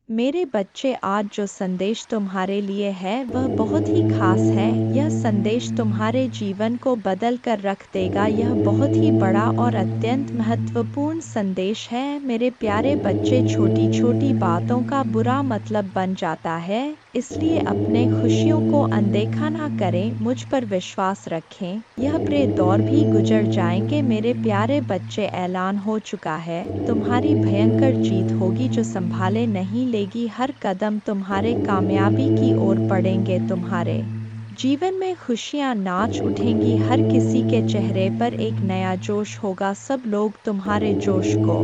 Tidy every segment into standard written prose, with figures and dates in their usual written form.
मेरे बच्चे, आज जो संदेश तुम्हारे लिए है वह बहुत ही खास है। यह संदेश तुम्हारे जीवन को बदल कर रख देगा। यह बहुत ही बड़ा और अत्यंत महत्वपूर्ण संदेश है। मेरे प्यारे बच्चे, छोटी छोटी बातों का बुरा मतलब बन जाता है, इसलिए अपने खुशियों को अनदेखा ना करें। मुझ पर विश्वास रखें, यह बुरे दौर भी गुजर जाएंगे। मेरे प्यारे बच्चे, ऐलान हो चुका है, तुम्हारी भयंकर जीत होगी जो संभाले नहीं लेगी। हर कदम तुम्हारे कामयाबी की ओर बढ़ेंगे। तुम्हारे जीवन में खुशियां नाच उठेंगी। हर किसी के चेहरे पर एक नया जोश होगा। सब लोग तुम्हारे जोश को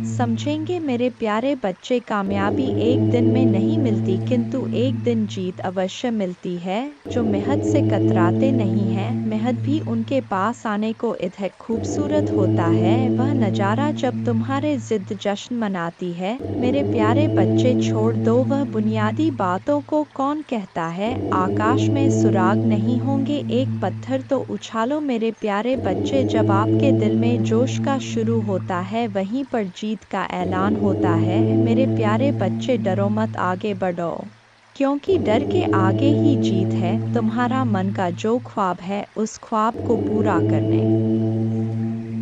समझेंगे। मेरे प्यारे बच्चे, कामयाबी एक दिन में नहीं मिलती, किंतु एक दिन जीत अवश्य मिलती है। जो मेहनत से कतराते नहीं हैं, मेहनत भी उनके पास आने को इतना खूबसूरत होता है। वह नज़ारा जब तुम्हारे जिद जश्न मनाती है। मेरे प्यारे बच्चे, छोड़ दो वह बुनियादी बातों को। कौन कहता है आकाश में सुराग नहीं होंगे, एक पत्थर तो उछालो। मेरे प्यारे बच्चे, जब आपके दिल में जोश का शुरू होता है, वहीं पर जीत का ऐलान होता है। मेरे प्यारे बच्चे, डरो मत, आगे बढ़ो, क्योंकि डर के आगे ही जीत है। तुम्हारा मन का जो ख्वाब है, उस ख्वाब को पूरा करने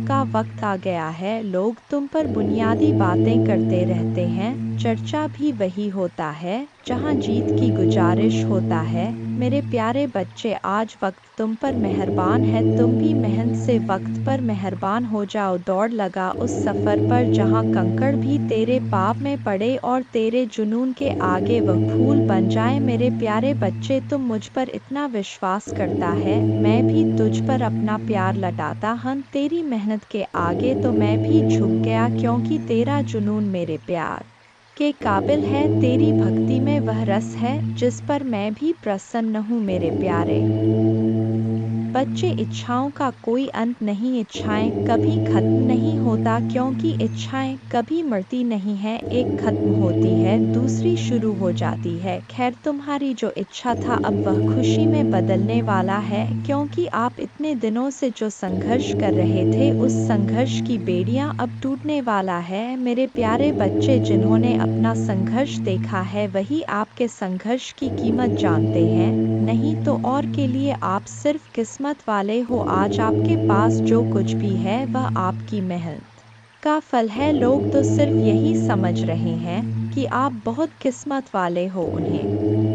का वक्त आ गया है। लोग तुम पर बुनियादी बातें करते रहते हैं, चर्चा भी वही होता है जहां जीत की गुजारिश होता है। मेरे प्यारे बच्चे, आज वक्त तुम पर मेहरबान है। तुम भी मेहनत से वक्त पर मेहरबान हो जाओ। दौड़ लगा उस सफ़र पर जहां कंकड़ भी तेरे पाँव में पड़े और तेरे जुनून के आगे वह फूल बन जाए। मेरे प्यारे बच्चे, तुम मुझ पर इतना विश्वास करता है, मैं भी तुझ पर अपना प्यार लौटाता हूं। तेरी मेहनत के आगे तो मैं भी झुक गया, क्योंकि तेरा जुनून मेरे प्यार के काबिल है। तेरी भक्ति में वह रस है जिस पर मैं भी प्रसन्न हूँ। मेरे प्यारे बच्चे, इच्छाओं का कोई अंत नहीं। इच्छाएं कभी खत्म नहीं होता, क्योंकि इच्छाएं कभी मरती नहीं है। एक खत्म होती है, दूसरी शुरू हो जाती है। खैर, तुम्हारी जो इच्छा था अब वह खुशी में बदलने वाला है, क्योंकि आप इतने दिनों से जो संघर्ष कर रहे थे, उस संघर्ष की बेड़ियां अब टूटने वाला है। मेरे प्यारे बच्चे, जिन्होंने अपना संघर्ष देखा है वही आपके संघर्ष की कीमत जानते हैं, नहीं तो और के लिए आप सिर्फ किस्मत वाले हो। आज आपके पास जो कुछ भी है वह आपकी मेहनत का फल है। लोग तो सिर्फ यही समझ रहे हैं कि आप बहुत किस्मत वाले हो। उन्हें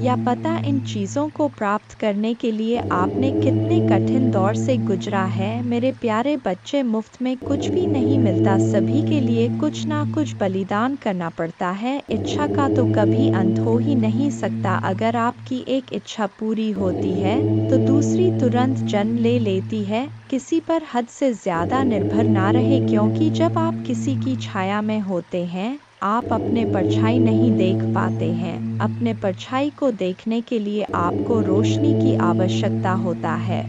या पता इन चीज़ों को प्राप्त करने के लिए आपने कितने कठिन दौर से गुजरा है। मेरे प्यारे बच्चे, मुफ्त में कुछ भी नहीं मिलता, सभी के लिए कुछ ना कुछ बलिदान करना पड़ता है। इच्छा का तो कभी अंत हो ही नहीं सकता। अगर आपकी एक इच्छा पूरी होती है तो दूसरी तुरंत जन्म ले लेती है। किसी पर हद से ज़्यादा निर्भर ना रहे, क्योंकि जब आप किसी की छाया में होते हैं, आप अपने परछाई नहीं देख पाते हैं। अपने परछाई को देखने के लिए आपको रोशनी की आवश्यकता होता है।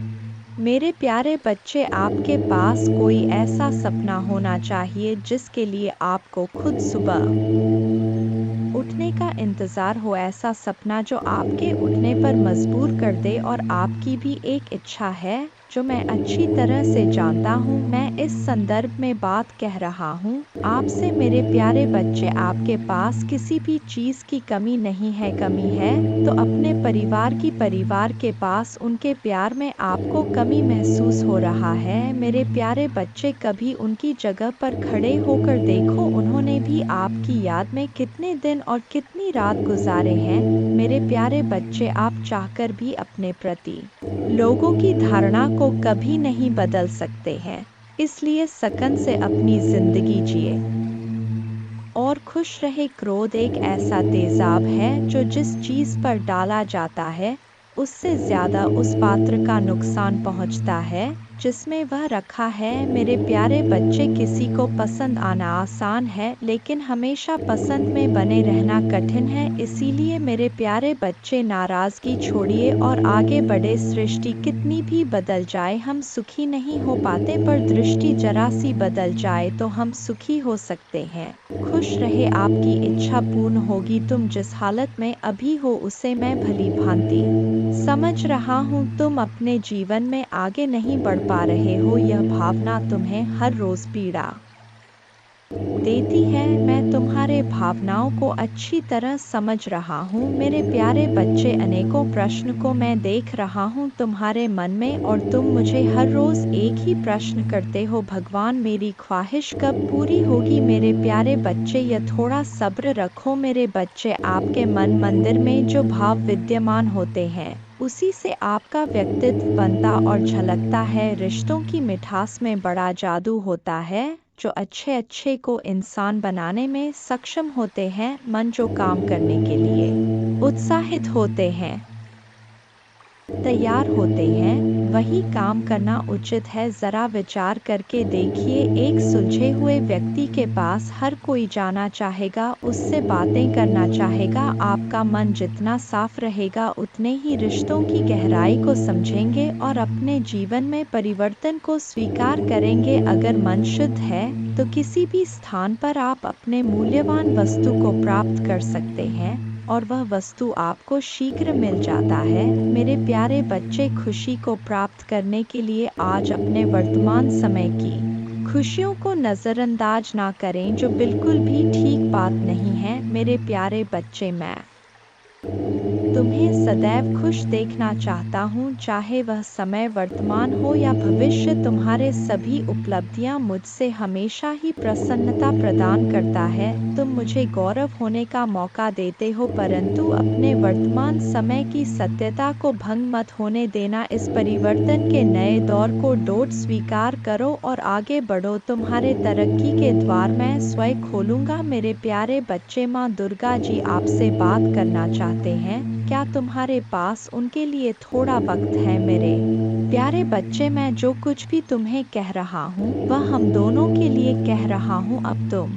मेरे प्यारे बच्चे, आपके पास कोई ऐसा सपना होना चाहिए जिसके लिए आपको खुद सुबह उठने का इंतज़ार हो। ऐसा सपना जो आपके उठने पर मजबूर कर दे। और आपकी भी एक इच्छा है जो मैं अच्छी तरह से जानता हूँ। मैं इस संदर्भ में बात कह रहा हूँ आपसे। मेरे प्यारे बच्चे, आपके पास किसी भी चीज़ की कमी नहीं है। कमी है तो अपने परिवार के पास उनके प्यार में आपको कमी महसूस हो रहा है। मेरे प्यारे बच्चे, कभी उनकी जगह पर खड़े होकर देखो, उन्होंने भी आपकी याद में कितने दिन और कितनी रात गुजारे हैं। मेरे प्यारे बच्चे, आप चाहकर भी अपने प्रति लोगों की धारणा को कभी नहीं बदल सकते हैं, इसलिए सकन से अपनी जिंदगी जिए और खुश रहे। क्रोध एक ऐसा तेजाब है जो जिस चीज़ पर डाला जाता है उससे ज़्यादा उस पात्र का नुकसान पहुंचता है जिसमें वह रखा है। मेरे प्यारे बच्चे, किसी को पसंद आना आसान है, लेकिन हमेशा पसंद में बने रहना कठिन है। इसीलिए मेरे प्यारे बच्चे, नाराज़गी छोड़िए और आगे बढ़े। सृष्टि कितनी भी बदल जाए, हम सुखी नहीं हो पाते, पर दृष्टि जरा सी बदल जाए तो हम सुखी हो सकते हैं। खुश रहे, आपकी इच्छा पूर्ण होगी। तुम जिस हालत में अभी हो उसे मैं भली भांति समझ रहा हूँ। तुम अपने जीवन में आगे नहीं बढ़ पा रहे हो, यह भावना तुम्हें हर रोज पीड़ा देती है। मैं तुम्हारे भावनाओं को अच्छी तरह समझ रहा हूँ मेरे प्यारे बच्चे। अनेकों प्रश्न को मैं देख रहा हूँ तुम्हारे मन में, और तुम मुझे हर रोज एक ही प्रश्न करते हो, भगवान मेरी ख्वाहिश कब पूरी होगी। मेरे प्यारे बच्चे, यह थोड़ा सब्र रखो मेरे बच्चे। आपके मन मंदिर में जो भाव विद्यमान होते हैं उसी से आपका व्यक्तित्व बनता और झलकता है। रिश्तों की मिठास में बड़ा जादू होता है। जो अच्छे को इंसान बनाने में सक्षम होते हैं, मन जो काम करने के लिए उत्साहित होते हैं, तैयार होते हैं, वही काम करना उचित है। जरा विचार करके देखिए, एक सुलझे हुए व्यक्ति के पास हर कोई जाना चाहेगा, उससे बातें करना चाहेगा। आपका मन जितना साफ रहेगा उतने ही रिश्तों की गहराई को समझेंगे और अपने जीवन में परिवर्तन को स्वीकार करेंगे। अगर मन शुद्ध है तो किसी भी स्थान पर आप अपने मूल्यवान वस्तु को प्राप्त कर सकते हैं, और वह वस्तु आपको शीघ्र मिल जाता है। मेरे प्यारे बच्चे, खुशी को प्राप्त करने के लिए आज अपने वर्तमान समय की खुशियों को नज़रअंदाज ना करें, जो बिल्कुल भी ठीक बात नहीं है। मेरे प्यारे बच्चे, मैं तुम्हें सदैव खुश देखना चाहता हूँ, चाहे वह समय वर्तमान हो या भविष्य। तुम्हारे सभी उपलब्धियाँ मुझसे हमेशा ही प्रसन्नता प्रदान करता है। तुम मुझे गौरव होने का मौका देते हो, परंतु अपने वर्तमान समय की सत्यता को भंग मत होने देना। इस परिवर्तन के नए दौर को डोट स्वीकार करो और आगे बढ़ो। तुम्हारे तरक्की के द्वार मैं स्वयं खोलूंगा। मेरे प्यारे बच्चे, माँ दुर्गा जी आपसे बात करना चाहते हैं। क्या तुम्हारे पास उनके लिए थोड़ा वक्त है? मेरे प्यारे बच्चे, मैं जो कुछ भी तुम्हें कह रहा हूँ वह हम दोनों के लिए कह रहा हूँ। अब तुम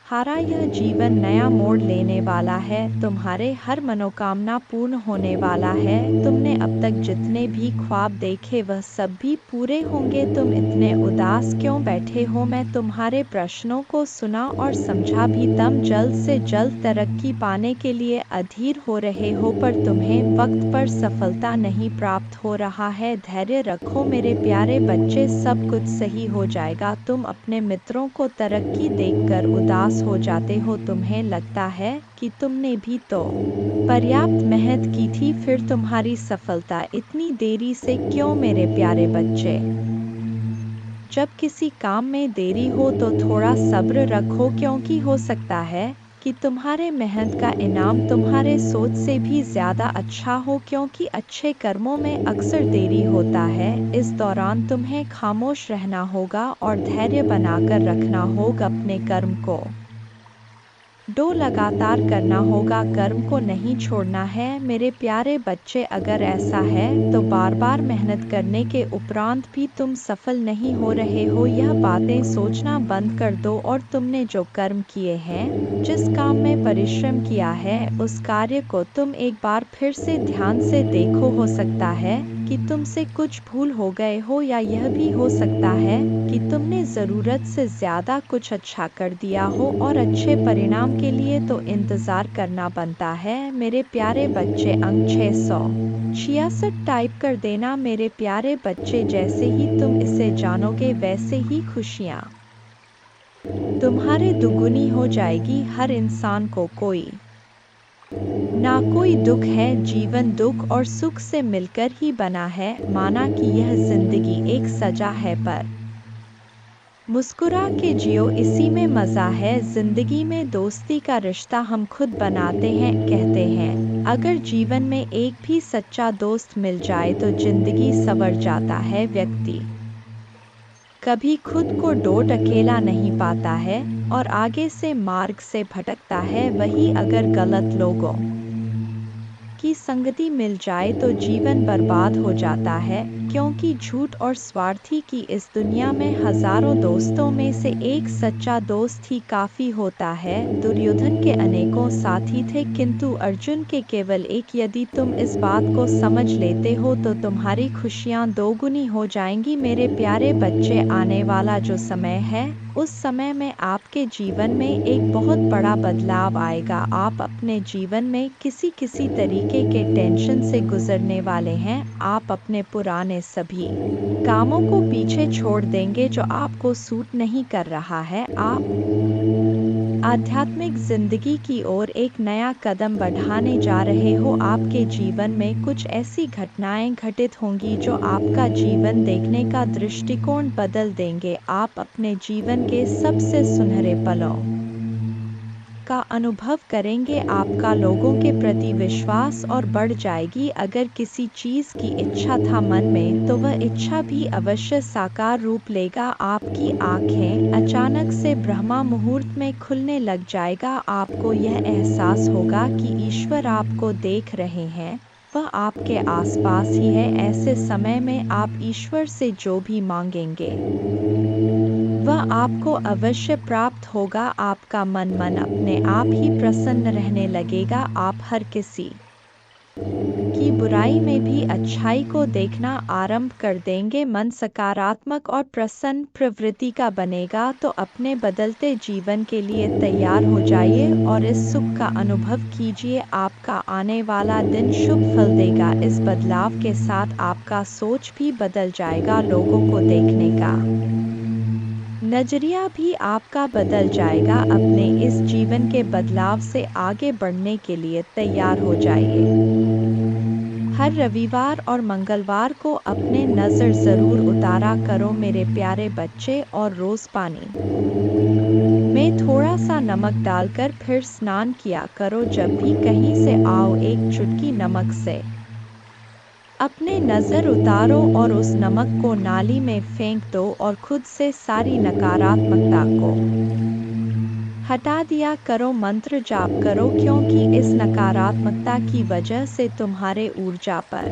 हारा यह जीवन नया मोड़ लेने वाला है। तुम्हारे हर मनोकामना पूर्ण होने वाला है। तुमने अब तक जितने भी ख्वाब देखे वह सब भी पूरे होंगे। तुम इतने उदास क्यों बैठे हो? मैं तुम्हारे प्रश्नों को सुना और समझा भी। तुम जल्द से जल्द तरक्की पाने के लिए अधीर हो रहे हो, पर तुम्हें वक्त पर सफलता नहीं प्राप्त हो रहा है। धैर्य रखो मेरे प्यारे बच्चे, सब कुछ सही हो जाएगा। तुम अपने मित्रों को तरक्की देखकर उदास हो जाते हो। तुम्हें लगता है कि तुमने भी तो पर्याप्त मेहनत की थी, फिर तुम्हारी सफलता इतनी देरी से क्यों? मेरे प्यारे बच्चे, जब किसी काम में देरी हो तो थोड़ा सब्र रखो, क्योंकि हो सकता है कि तुम्हारे मेहनत का इनाम तुम्हारे सोच से भी ज्यादा अच्छा हो, क्योंकि अच्छे कर्मों में अक्सर देरी होता है। इस दौरान तुम्हें खामोश रहना होगा और धैर्य बनाकर रखना होगा। अपने कर्म को लगातार करना होगा, कर्म को नहीं छोड़ना है। मेरे प्यारे बच्चे, अगर ऐसा है तो बार बार मेहनत करने के उपरांत भी तुम सफल नहीं हो रहे हो, यह बातें सोचना बंद कर दो और तुमने जो कर्म किए हैं, जिस काम में परिश्रम किया है, उस कार्य को तुम एक बार फिर से ध्यान से देखो। हो सकता है कि तुमसे कुछ भूल हो गए हो, या यह भी हो सकता है कि तुमने ज़रूरत से ज़्यादा कुछ अच्छा कर दिया हो, और अच्छे परिणाम के लिए तो इंतज़ार करना बनता है। मेरे प्यारे बच्चे, अंक 666 टाइप कर देना मेरे प्यारे बच्चे। जैसे ही तुम इसे जानोगे वैसे ही खुशियाँ तुम्हारे दुगुनी हो जाएगी। हर इंसान को कोई ना कोई दुख है। जीवन दुख और सुख से मिलकर ही बना है। माना कि यह जिंदगी एक सजा है, पर मुस्कुरा के जियो, इसी में मजा है। जिंदगी में दोस्ती का रिश्ता हम खुद बनाते हैं। कहते हैं अगर जीवन में एक भी सच्चा दोस्त मिल जाए तो जिंदगी संवर जाता है। व्यक्ति कभी खुद को डोट अकेला नहीं पाता है और आगे से मार्ग से भटकता है। वही अगर गलत लोगों की संगति मिल जाए तो जीवन बर्बाद हो जाता है, क्योंकि झूठ और स्वार्थी की इस दुनिया में हजारों दोस्तों में से एक सच्चा दोस्त ही काफी होता है। दुर्योधन के अनेकों साथी थे, किंतु अर्जुन के केवल एक। यदि तुम इस बात को समझ लेते हो तो तुम्हारी खुशियाँ दोगुनी हो जाएंगी। मेरे प्यारे बच्चे, आने वाला जो समय है उस समय में आपके जीवन में एक बहुत बड़ा बदलाव आएगा। आप अपने जीवन में किसी तरीके के टेंशन से गुजरने वाले हैं। आप अपने पुराने सभी कामों को पीछे छोड़ देंगे जो आपको सूट नहीं कर रहा है। आप आध्यात्मिक जिंदगी की ओर एक नया कदम बढ़ाने जा रहे हो। आपके जीवन में कुछ ऐसी घटनाएं घटित होंगी जो आपका जीवन देखने का दृष्टिकोण बदल देंगे। आप अपने जीवन के सबसे सुनहरे पलों का अनुभव करेंगे। आपका लोगों के प्रति विश्वास और बढ़ जाएगी। अगर किसी चीज की इच्छा था मन में तो वह इच्छा भी अवश्य साकार रूप लेगा। आपकी आंखें अचानक से ब्रह्मा मुहूर्त में खुलने लग जाएगा। आपको यह एहसास होगा कि ईश्वर आपको देख रहे हैं, वह आपके आसपास ही है। ऐसे समय में आप ईश्वर से जो भी मांगेंगे वह आपको अवश्य प्राप्त होगा। आपका मन अपने आप ही प्रसन्न रहने लगेगा। आप हर किसी की बुराई में भी अच्छाई को देखना आरंभ कर देंगे। मन सकारात्मक और प्रसन्न प्रवृत्ति का बनेगा। तो अपने बदलते जीवन के लिए तैयार हो जाइए और इस सुख का अनुभव कीजिए। आपका आने वाला दिन शुभ फल देगा। इस बदलाव के साथ आपका सोच भी बदल जाएगा। लोगों को देखने का नजरिया भी आपका बदल जाएगा। अपने इस जीवन के बदलाव से आगे बढ़ने के लिए तैयार हो जाइए। हर रविवार और मंगलवार को अपने नज़र ज़रूर उतारा करो मेरे प्यारे बच्चे, और रोज़ पानी में थोड़ा सा नमक डालकर फिर स्नान किया करो। जब भी कहीं से आओ एक चुटकी नमक से अपने नज़र उतारो और उस नमक को नाली में फेंक दो और खुद से सारी नकारात्मकता को हटा दिया करो। मंत्र जाप करो, क्योंकि इस नकारात्मकता की वजह से तुम्हारे ऊर्जा पर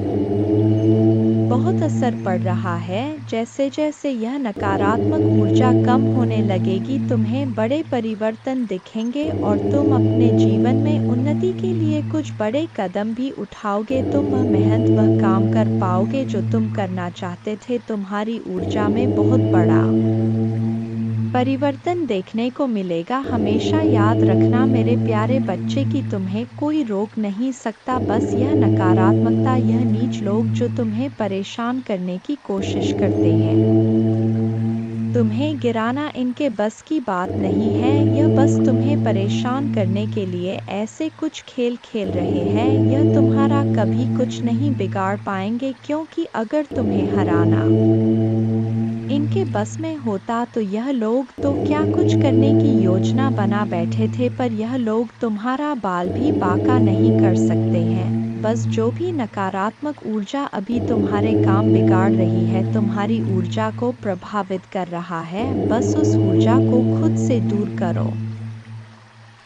बहुत असर पड़ रहा है। जैसे जैसे यह नकारात्मक ऊर्जा कम होने लगेगी तुम्हें बड़े परिवर्तन दिखेंगे और तुम अपने जीवन में उन्नति के लिए कुछ बड़े कदम भी उठाओगे। तुम वह मेहनत, वह काम कर पाओगे जो तुम करना चाहते थे। तुम्हारी ऊर्जा में बहुत बड़ा परिवर्तन देखने को मिलेगा। हमेशा याद रखना मेरे प्यारे बच्चे कि तुम्हें कोई रोक नहीं सकता। बस यह नकारात्मकता, यह नीच लोग जो तुम्हें परेशान करने की कोशिश करते हैं, तुम्हें गिराना इनके बस की बात नहीं है। यह बस तुम्हें परेशान करने के लिए ऐसे कुछ खेल खेल रहे हैं। यह तुम्हारा कभी कुछ नहीं बिगाड़ पाएंगे, क्योंकि अगर तुम्हें हराना इनके बस में होता तो यह लोग तो क्या कुछ करने की योजना बना बैठे थे। पर यह लोग तुम्हारा बाल भी बांका नहीं कर सकते हैं। बस जो भी नकारात्मक ऊर्जा अभी तुम्हारे काम बिगाड़ रही है, तुम्हारी ऊर्जा को प्रभावित कर रहा है, बस उस ऊर्जा को खुद से दूर करो।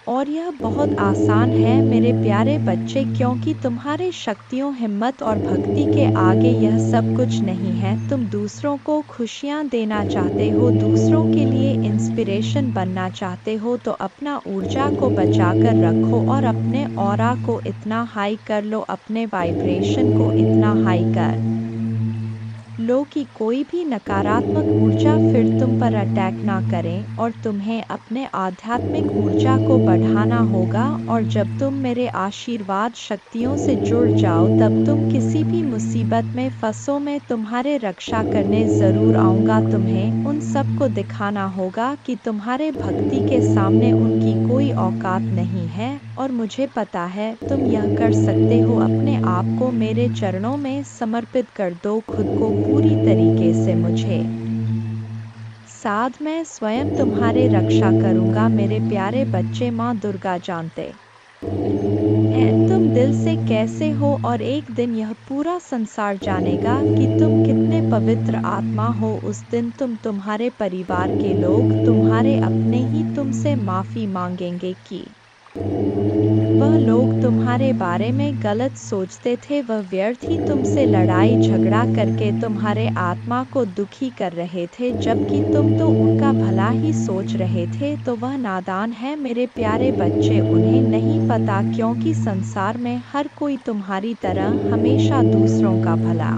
और यह बहुत आसान है मेरे प्यारे बच्चे, क्योंकि तुम्हारे शक्तियों, हिम्मत और भक्ति के आगे यह सब कुछ नहीं है। तुम दूसरों को खुशियाँ देना चाहते हो, दूसरों के लिए इंस्पिरेशन बनना चाहते हो, तो अपना ऊर्जा को बचा कर रखो और अपने ऑरा को इतना हाई कर लो, अपने वाइब्रेशन को इतना हाई कर लो कि कोई भी नकारात्मक ऊर्जा फिर तुम पर अटैक ना करें। और तुम्हें अपने आध्यात्मिक ऊर्जा को बढ़ाना होगा। और जब तुम मेरे आशीर्वाद शक्तियों से जुड़ जाओ तब तुम किसी भी मुसीबत में फंसो, मैं तुम्हारे रक्षा करने ज़रूर आऊँगा। तुम्हें उन सबको दिखाना होगा कि तुम्हारे भक्ति के सामने उनकी कोई औकात नहीं है। और मुझे पता है तुम यह कर सकते हो। अपने आप को मेरे चरणों में समर्पित कर दो, खुद को पूरी तरीके से मुझे साथ मैं स्वयं तुम्हारे रक्षा करूंगा। मेरे प्यारे बच्चे, माँ दुर्गा जानते हैं तुम दिल से कैसे हो, और एक दिन यह पूरा संसार जानेगा कि तुम कितने पवित्र आत्मा हो। उस दिन तुम्हारे परिवार के लोग, तुम्हारे अपने ही तुमसे माफ़ी मांगेंगे कि वह लोग तुम्हारे बारे में गलत सोचते थे। वह व्यर्थ ही तुमसे लड़ाई झगड़ा करके तुम्हारे आत्मा को दुखी कर रहे थे, जबकि तुम तो उनका भला ही सोच रहे थे। तो वह नादान है मेरे प्यारे बच्चे, उन्हें नहीं पता, क्योंकि संसार में हर कोई तुम्हारी तरह हमेशा दूसरों का भला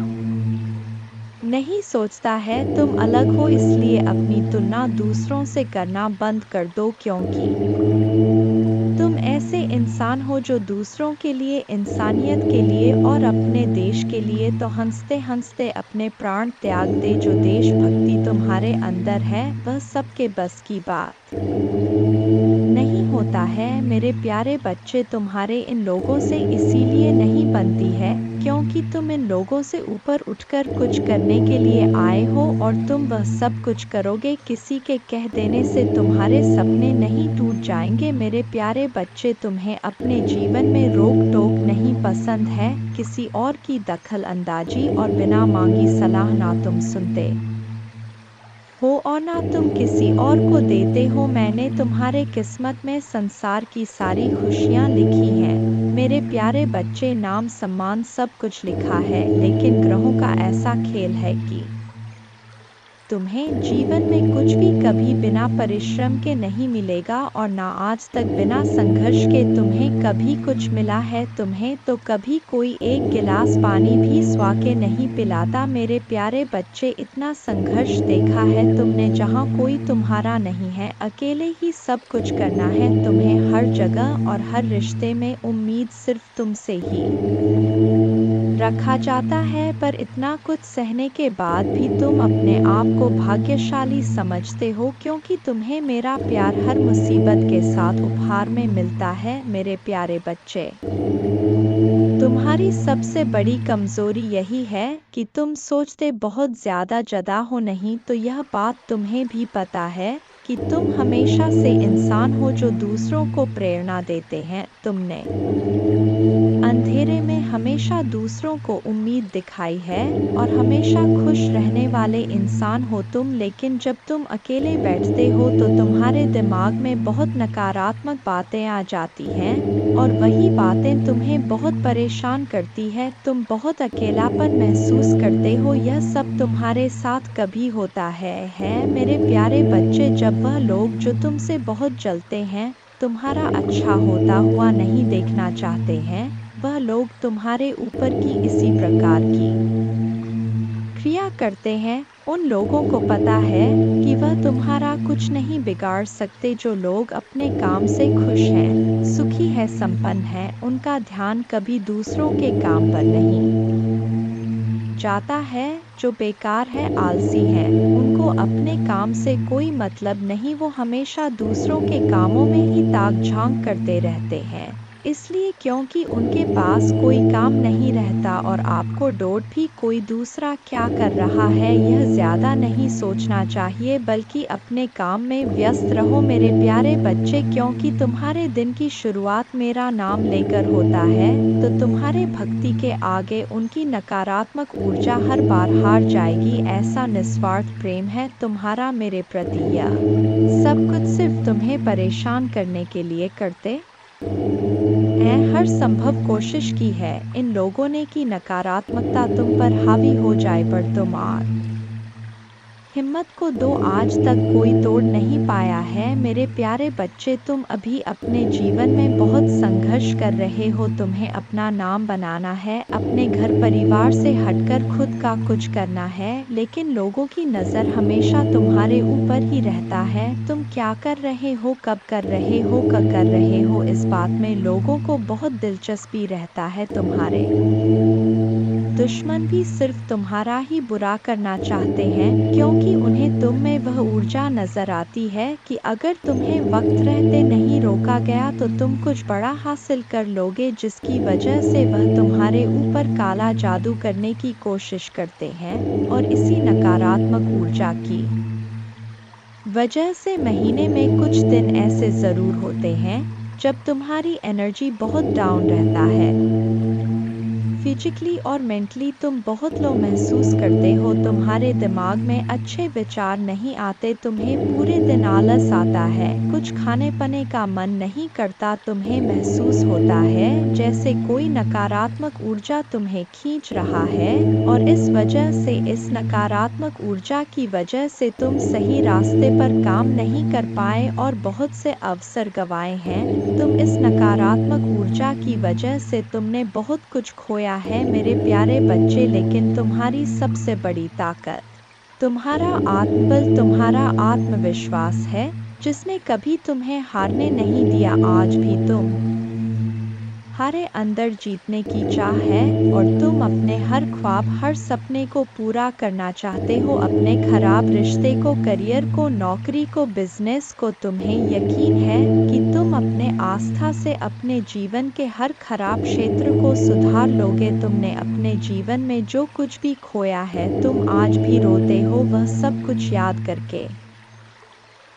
नहीं सोचता है। तुम अलग हो, इसलिए अपनी तुलना दूसरों से करना बंद कर दो, क्योंकि तुम ऐसे इंसान इंसान हो जो दूसरों के लिए, इंसानियत के लिए और अपने देश के लिए तो हंसते हंसते अपने प्राण त्याग दे। जो देशभक्ति तुम्हारे अंदर है वह सबके बस की बात नहीं होता है। मेरे प्यारे बच्चे, तुम्हारे इन लोगों से इसीलिए नहीं बनती है क्योंकि तुम इन लोगों से ऊपर उठकर कुछ करने के लिए आए हो और तुम वह सब कुछ करोगे। किसी के कह देने से तुम्हारे सपने नहीं टूट जाएंगे। मेरे प्यारे बच्चे, तुम्हें अपने जीवन में रोक टोक नहीं पसंद है, किसी और की दखल अंदाजी और बिना मांगी सलाह ना तुम सुनते हो और ना तुम किसी और को देते हो। मैंने तुम्हारे किस्मत में संसार की सारी खुशियाँ लिखी हैं मेरे प्यारे बच्चे, नाम सम्मान सब कुछ लिखा है, लेकिन ग्रहों का ऐसा खेल है कि तुम्हें जीवन में कुछ भी कभी बिना परिश्रम के नहीं मिलेगा और ना आज तक बिना संघर्ष के तुम्हें कभी कुछ मिला है। तुम्हें तो कभी कोई एक गिलास पानी भी स्वा के नहीं पिलाता। मेरे प्यारे बच्चे, इतना संघर्ष देखा है तुमने जहाँ कोई तुम्हारा नहीं है, अकेले ही सब कुछ करना है तुम्हें। हर जगह और हर रिश्ते में उम्मीद सिर्फ तुमसे ही रखा जाता है, पर इतना कुछ सहने के बाद भी तुम अपने आप को भाग्यशाली समझते हो क्योंकि तुम्हें मेरा प्यार हर मुसीबत के साथ उपहार में मिलता है। मेरे प्यारे बच्चे, तुम्हारी सबसे बड़ी कमजोरी यही है कि तुम सोचते बहुत ज्यादा जदा हो। नहीं तो यह बात तुम्हें भी पता है कि तुम हमेशा से इंसान हो जो दूसरों को प्रेरणा देते हैं। तुमने अंधेरे में हमेशा दूसरों को उम्मीद दिखाई है और हमेशा खुश रहने वाले इंसान हो तुम। लेकिन जब तुम अकेले बैठते हो तो तुम्हारे दिमाग में बहुत नकारात्मक बातें आ जाती हैं और वही बातें तुम्हें बहुत परेशान करती है। तुम बहुत अकेलापन महसूस करते हो। यह सब तुम्हारे साथ कभी होता है मेरे प्यारे बच्चे, जब वह लोग जो तुमसे बहुत जलते हैं, तुम्हारा अच्छा होता हुआ नहीं देखना चाहते हैं, वह लोग तुम्हारे ऊपर की इसी प्रकार की क्रिया करते हैं। उन लोगों को पता है कि वह तुम्हारा कुछ नहीं बिगाड़ सकते। जो लोग अपने काम से खुश हैं, सुखी है, संपन्न है, उनका ध्यान कभी दूसरों के काम पर नहीं जाता है। जो बेकार है, आलसी है, उनको अपने काम से कोई मतलब नहीं, वो हमेशा दूसरों के कामों में ही ताक झांक करते रहते हैं। इसलिए क्योंकि उनके पास कोई काम नहीं रहता और आपको डोट भी कोई दूसरा क्या कर रहा है यह ज्यादा नहीं सोचना चाहिए, बल्कि अपने काम में व्यस्त रहो मेरे प्यारे बच्चे। क्योंकि तुम्हारे दिन की शुरुआत मेरा नाम लेकर होता है तो तुम्हारे भक्ति के आगे उनकी नकारात्मक ऊर्जा हर बार हार जाएगी। ऐसा निस्वार्थ प्रेम है तुम्हारा मेरे प्रति, यह सब कुछ सिर्फ तुम्हें परेशान करने के लिए करते हैं। हर संभव कोशिश की है इन लोगों ने कि नकारात्मकता तुम पर हावी हो जाए, पर तुम और हिम्मत को दो, आज तक कोई तोड़ नहीं पाया है मेरे प्यारे बच्चे। तुम अभी अपने जीवन में बहुत संघर्ष कर रहे हो। तुम्हें अपना नाम बनाना है, अपने घर परिवार से हटकर खुद का कुछ करना है, लेकिन लोगों की नज़र हमेशा तुम्हारे ऊपर ही रहता है। तुम क्या कर रहे हो, कब कर रहे हो, कब कर रहे हो, इस बात में लोगों को बहुत दिलचस्पी रहता है। तुम्हारे दुश्मन भी सिर्फ तुम्हारा ही बुरा करना चाहते हैं क्योंकि उन्हें तुम में वह ऊर्जा नजर आती है कि अगर तुम्हें वक्त रहते नहीं रोका गया तो तुम कुछ बड़ा हासिल कर लोगे, जिसकी वजह से वह तुम्हारे ऊपर काला जादू करने की कोशिश करते हैं। और इसी नकारात्मक ऊर्जा की वजह से महीने में कुछ दिन ऐसे ज़रूर होते हैं जब तुम्हारी एनर्जी बहुत डाउन रहता है। फिजिकली और मेंटली तुम बहुत लो महसूस करते हो। तुम्हारे दिमाग में अच्छे विचार नहीं आते, तुम्हें पूरे दिन आलस आता है, कुछ खाने पीने का मन नहीं करता। तुम्हें महसूस होता है जैसे कोई नकारात्मक ऊर्जा तुम्हें खींच रहा है और इस वजह से, इस नकारात्मक ऊर्जा की वजह से तुम सही रास्ते पर काम नहीं कर पाए और बहुत से अवसर गंवाए हैं। तुम इस नकारात्मक ऊर्जा की वजह से तुमने बहुत कुछ खोया है मेरे प्यारे बच्चे, लेकिन तुम्हारी सबसे बड़ी ताकत तुम्हारा आत्मबल, तुम्हारा आत्मविश्वास है, जिसने कभी तुम्हें हारने नहीं दिया। आज भी तुम तुम्हारे अंदर जीतने की चाह है और तुम अपने हर ख्वाब, हर सपने को पूरा करना चाहते हो। अपने खराब रिश्ते को, करियर को, नौकरी को, बिजनेस को। तुम्हें यकीन है कि तुम अपने आस्था से अपने जीवन के हर खराब क्षेत्र को सुधार लोगे। तुमने अपने जीवन में जो कुछ भी खोया है, तुम आज भी रोते हो वह सब कुछ याद करके।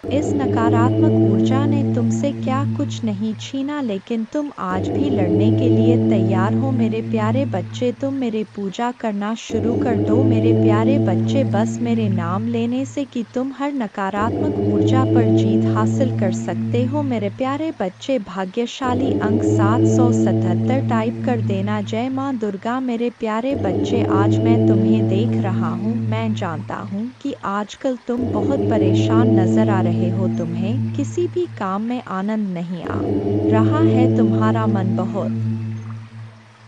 इस नकारात्मक ऊर्जा ने तुमसे क्या कुछ नहीं छीना, लेकिन तुम आज भी लड़ने के लिए तैयार हो। मेरे प्यारे बच्चे, तुम मेरी पूजा करना शुरू कर दो। मेरे प्यारे बच्चे, बस मेरे नाम लेने से कि तुम हर नकारात्मक ऊर्जा पर जीत हासिल कर सकते हो। मेरे प्यारे बच्चे, भाग्यशाली अंक 777 टाइप कर देना। जय माँ दुर्गा। मेरे प्यारे बच्चे, आज मैं तुम्हें देख रहा हूँ। मैं जानता हूँ कि आजकल तुम बहुत परेशान नजर आ रहे हो। तुम्हें किसी भी काम में आनंद नहीं आ रहा है। तुम्हारा मन बहुत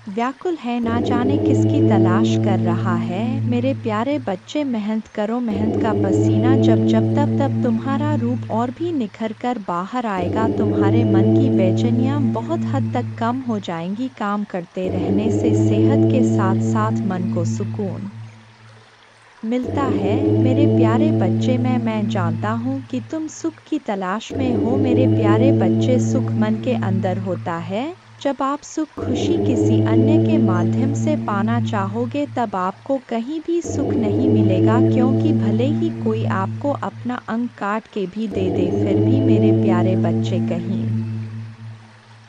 व्याकुल है, ना जाने किसकी तलाश कर रहा है। मेरे प्यारे बच्चे, मेहनत करो। मेहनत का पसीना जब तब तुम्हारा रूप और भी निखर कर बाहर आएगा। तुम्हारे मन की बेचैनियाँ बहुत हद तक कम हो जाएंगी। काम करते रहने से सेहत के साथ साथ मन को सुकून मिलता है। मेरे प्यारे बच्चे, मैं जानता हूँ कि तुम सुख की तलाश में हो। मेरे प्यारे बच्चे, सुख मन के अंदर होता है। जब आप सुख, खुशी किसी अन्य के माध्यम से पाना चाहोगे, तब आपको कहीं भी सुख नहीं मिलेगा, क्योंकि भले ही कोई आपको अपना अंग काट के भी दे दे, फिर भी मेरे प्यारे बच्चे कहीं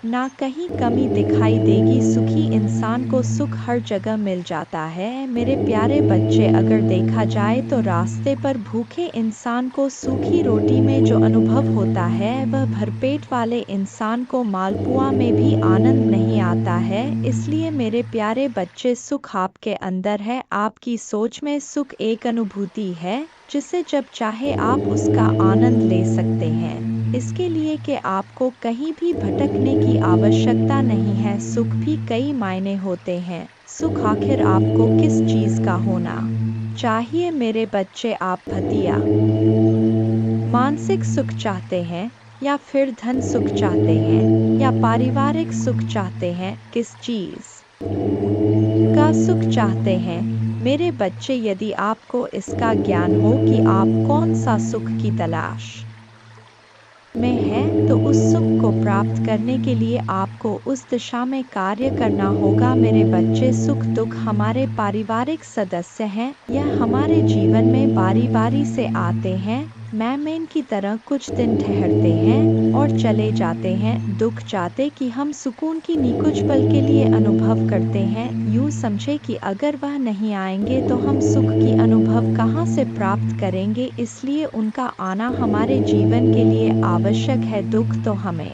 ना कहीं कमी दिखाई देगी। सुखी इंसान को सुख हर जगह मिल जाता है। मेरे प्यारे बच्चे, अगर देखा जाए तो रास्ते पर भूखे इंसान को सूखी रोटी में जो अनुभव होता है, वह भरपेट वाले इंसान को मालपुआ में भी आनंद नहीं आता है। इसलिए मेरे प्यारे बच्चे, सुख आपके अंदर है। आपकी सोच में सुख एक अनुभूति है, जिसे जब चाहे आप उसका आनंद ले सकते हैं। इसके लिए कि आपको कहीं भी भटकने की आवश्यकता नहीं है। सुख भी कई मायने होते हैं। सुख आखिर आपको किस चीज का होना चाहिए? मेरे बच्चे, आप भतिया मानसिक सुख चाहते हैं, या फिर धन सुख चाहते हैं, या पारिवारिक सुख चाहते हैं? किस चीज का सुख चाहते हैं? मेरे बच्चे, यदि आपको इसका ज्ञान हो कि आप कौन सा सुख की तलाश में है, तो उस सुख को प्राप्त करने के लिए आपको उस दिशा में कार्य करना होगा। मेरे बच्चे, सुख दुख हमारे पारिवारिक सदस्य हैं। यह हमारे जीवन में बारी बारी से आते हैं। मेहमान की तरह कुछ दिन ठहरते हैं और चले जाते हैं। दुख चाहते कि हम सुकून की कुछ पल के लिए अनुभव करते हैं। यूँ समझे कि अगर वह नहीं आएंगे तो हम सुख की अनुभव कहाँ से प्राप्त करेंगे। इसलिए उनका आना हमारे जीवन के लिए आवश्यक है। दुख तो हमें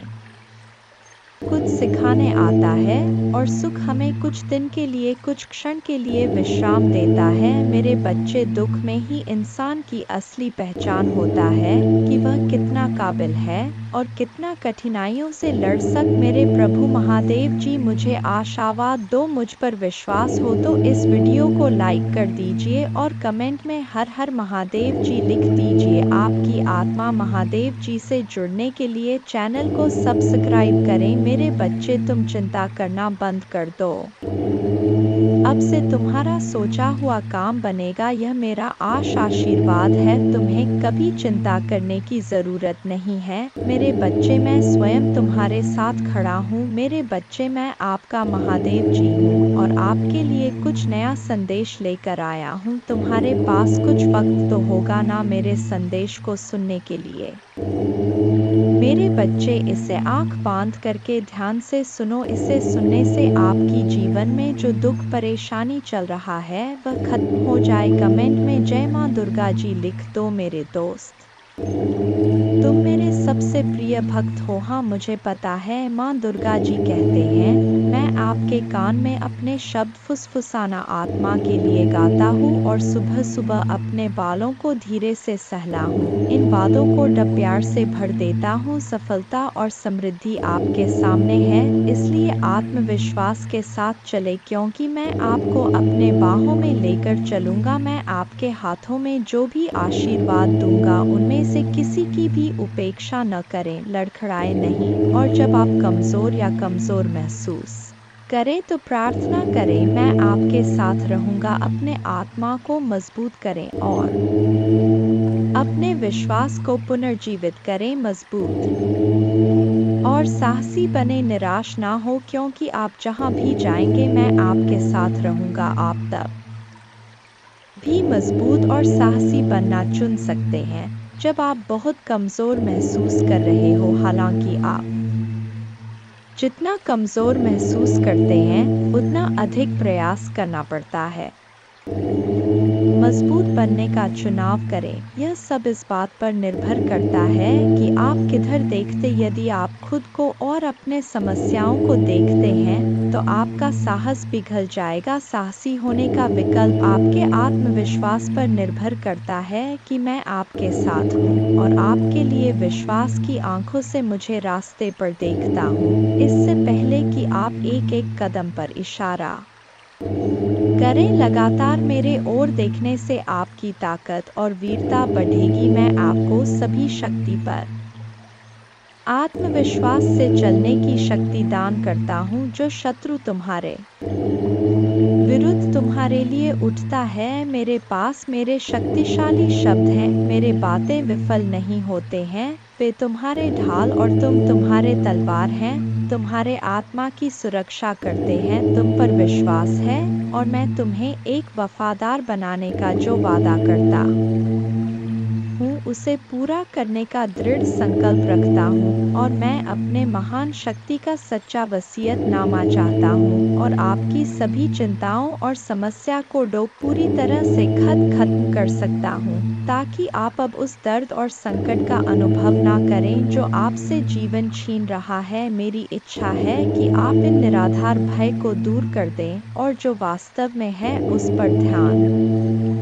कुछ सिखाने आता है, और सुख हमें कुछ दिन के लिए, कुछ क्षण के लिए विश्राम देता है। मेरे बच्चे, दुख में ही इंसान की असली पहचान होता है कि वह कितना काबिल है और कितना कठिनाइयों से लड़ मेरे प्रभु महादेव जी, मुझे आशावाद दो। मुझ पर विश्वास हो तो इस वीडियो को लाइक कर दीजिए और कमेंट में हर हर महादेव जी लिख दीजिए। आपकी आत्मा महादेव जी से जुड़ने के लिए चैनल को सब्सक्राइब करें। मेरे बच्चे, तुम चिंता करना बंद कर दो। अब से तुम्हारा सोचा हुआ काम बनेगा। यह मेरा आशीर्वाद है। तुम्हें कभी चिंता करने की जरूरत नहीं है। मेरे बच्चे, मैं स्वयं तुम्हारे साथ खड़ा हूँ। मेरे बच्चे, मैं आपका महादेव जी हूँ और आपके लिए कुछ नया संदेश लेकर आया हूँ। तुम्हारे पास कुछ वक्त तो होगा ना मेरे संदेश को सुनने के लिए? मेरे बच्चे, इसे आंख बांध करके ध्यान से सुनो। इसे सुनने से आपकी जीवन में जो दुख परेशानी चल रहा है, वह खत्म हो जाए। कमेंट में जय माँ दुर्गा जी लिख दो। मेरे दोस्त, तुम मेरे सबसे प्रिय भक्त हो। हाँ, मुझे पता है। माँ दुर्गा जी कहते हैं, मैं आपके कान में अपने शब्द फुसफुसाना आत्मा के लिए गाता हूँ और सुबह सुबह अपने बालों को धीरे से सहला हूँ। इन बातों को डब प्यार से भर देता हूँ। सफलता और समृद्धि आपके सामने है, इसलिए आत्मविश्वास के साथ चले, क्योंकि मैं आपको अपने बाहों में लेकर चलूँगा। मैं आपके हाथों में जो भी आशीर्वाद दूंगा, उनमें से किसी की भी उपेक्षा गुस्सा न करें, लड़खड़ाए नहीं, और जब आप कमज़ोर या कमज़ोर महसूस करें तो प्रार्थना करें, मैं आपके साथ रहूँगा। अपने आत्मा को मजबूत करें और अपने विश्वास को पुनर्जीवित करें, मजबूत और साहसी बने, निराश ना हो, क्योंकि आप जहाँ भी जाएंगे मैं आपके साथ रहूँगा। आप तब भी मजबूत और साहसी बनना चुन सकते हैं जब आप बहुत कमज़ोर महसूस कर रहे हो। हालांकि आप जितना कमज़ोर महसूस करते हैं उतना अधिक प्रयास करना पड़ता है। मजबूत बनने का चुनाव करें। यह सब इस बात पर निर्भर करता है कि आप किधर देखते। यदि आप खुद को और अपने समस्याओं को देखते हैं तो आपका साहस पिघल जाएगा। साहसी होने का विकल्प आपके आत्मविश्वास पर निर्भर करता है कि मैं आपके साथ हूँ और आपके लिए विश्वास की आंखों से मुझे रास्ते पर देखता हूँ। इससे पहले कि आप एक एक कदम पर इशारा करें, लगातार मेरे ओर देखने से आपकी ताकत और वीरता बढ़ेगी। मैं आपको सभी शक्ति पर आत्मविश्वास से चलने की शक्ति दान करता हूँ। जो शत्रु तुम्हारे विरुद्ध तुम्हारे लिए उठता है, मेरे पास मेरे शक्तिशाली शब्द हैं। मेरे बातें विफल नहीं होते हैं, वे तुम्हारे ढाल और तुम्हारे तलवार हैं। तुम्हारे आत्मा की सुरक्षा करते हैं। तुम पर विश्वास है और मैं तुम्हें एक वफादार बनाने का जो वादा करता हूँ उसे पूरा करने का दृढ़ संकल्प रखता हूँ। और मैं अपने महान शक्ति का सच्चा वसीयतनामा चाहता हूँ और आपकी सभी चिंताओं और समस्या को पूरी तरह से खत्म कर सकता हूँ, ताकि आप अब उस दर्द और संकट का अनुभव ना करें जो आपसे जीवन छीन रहा है। मेरी इच्छा है कि आप इन निराधार भय को दूर कर दें और जो वास्तव में है उस पर ध्यान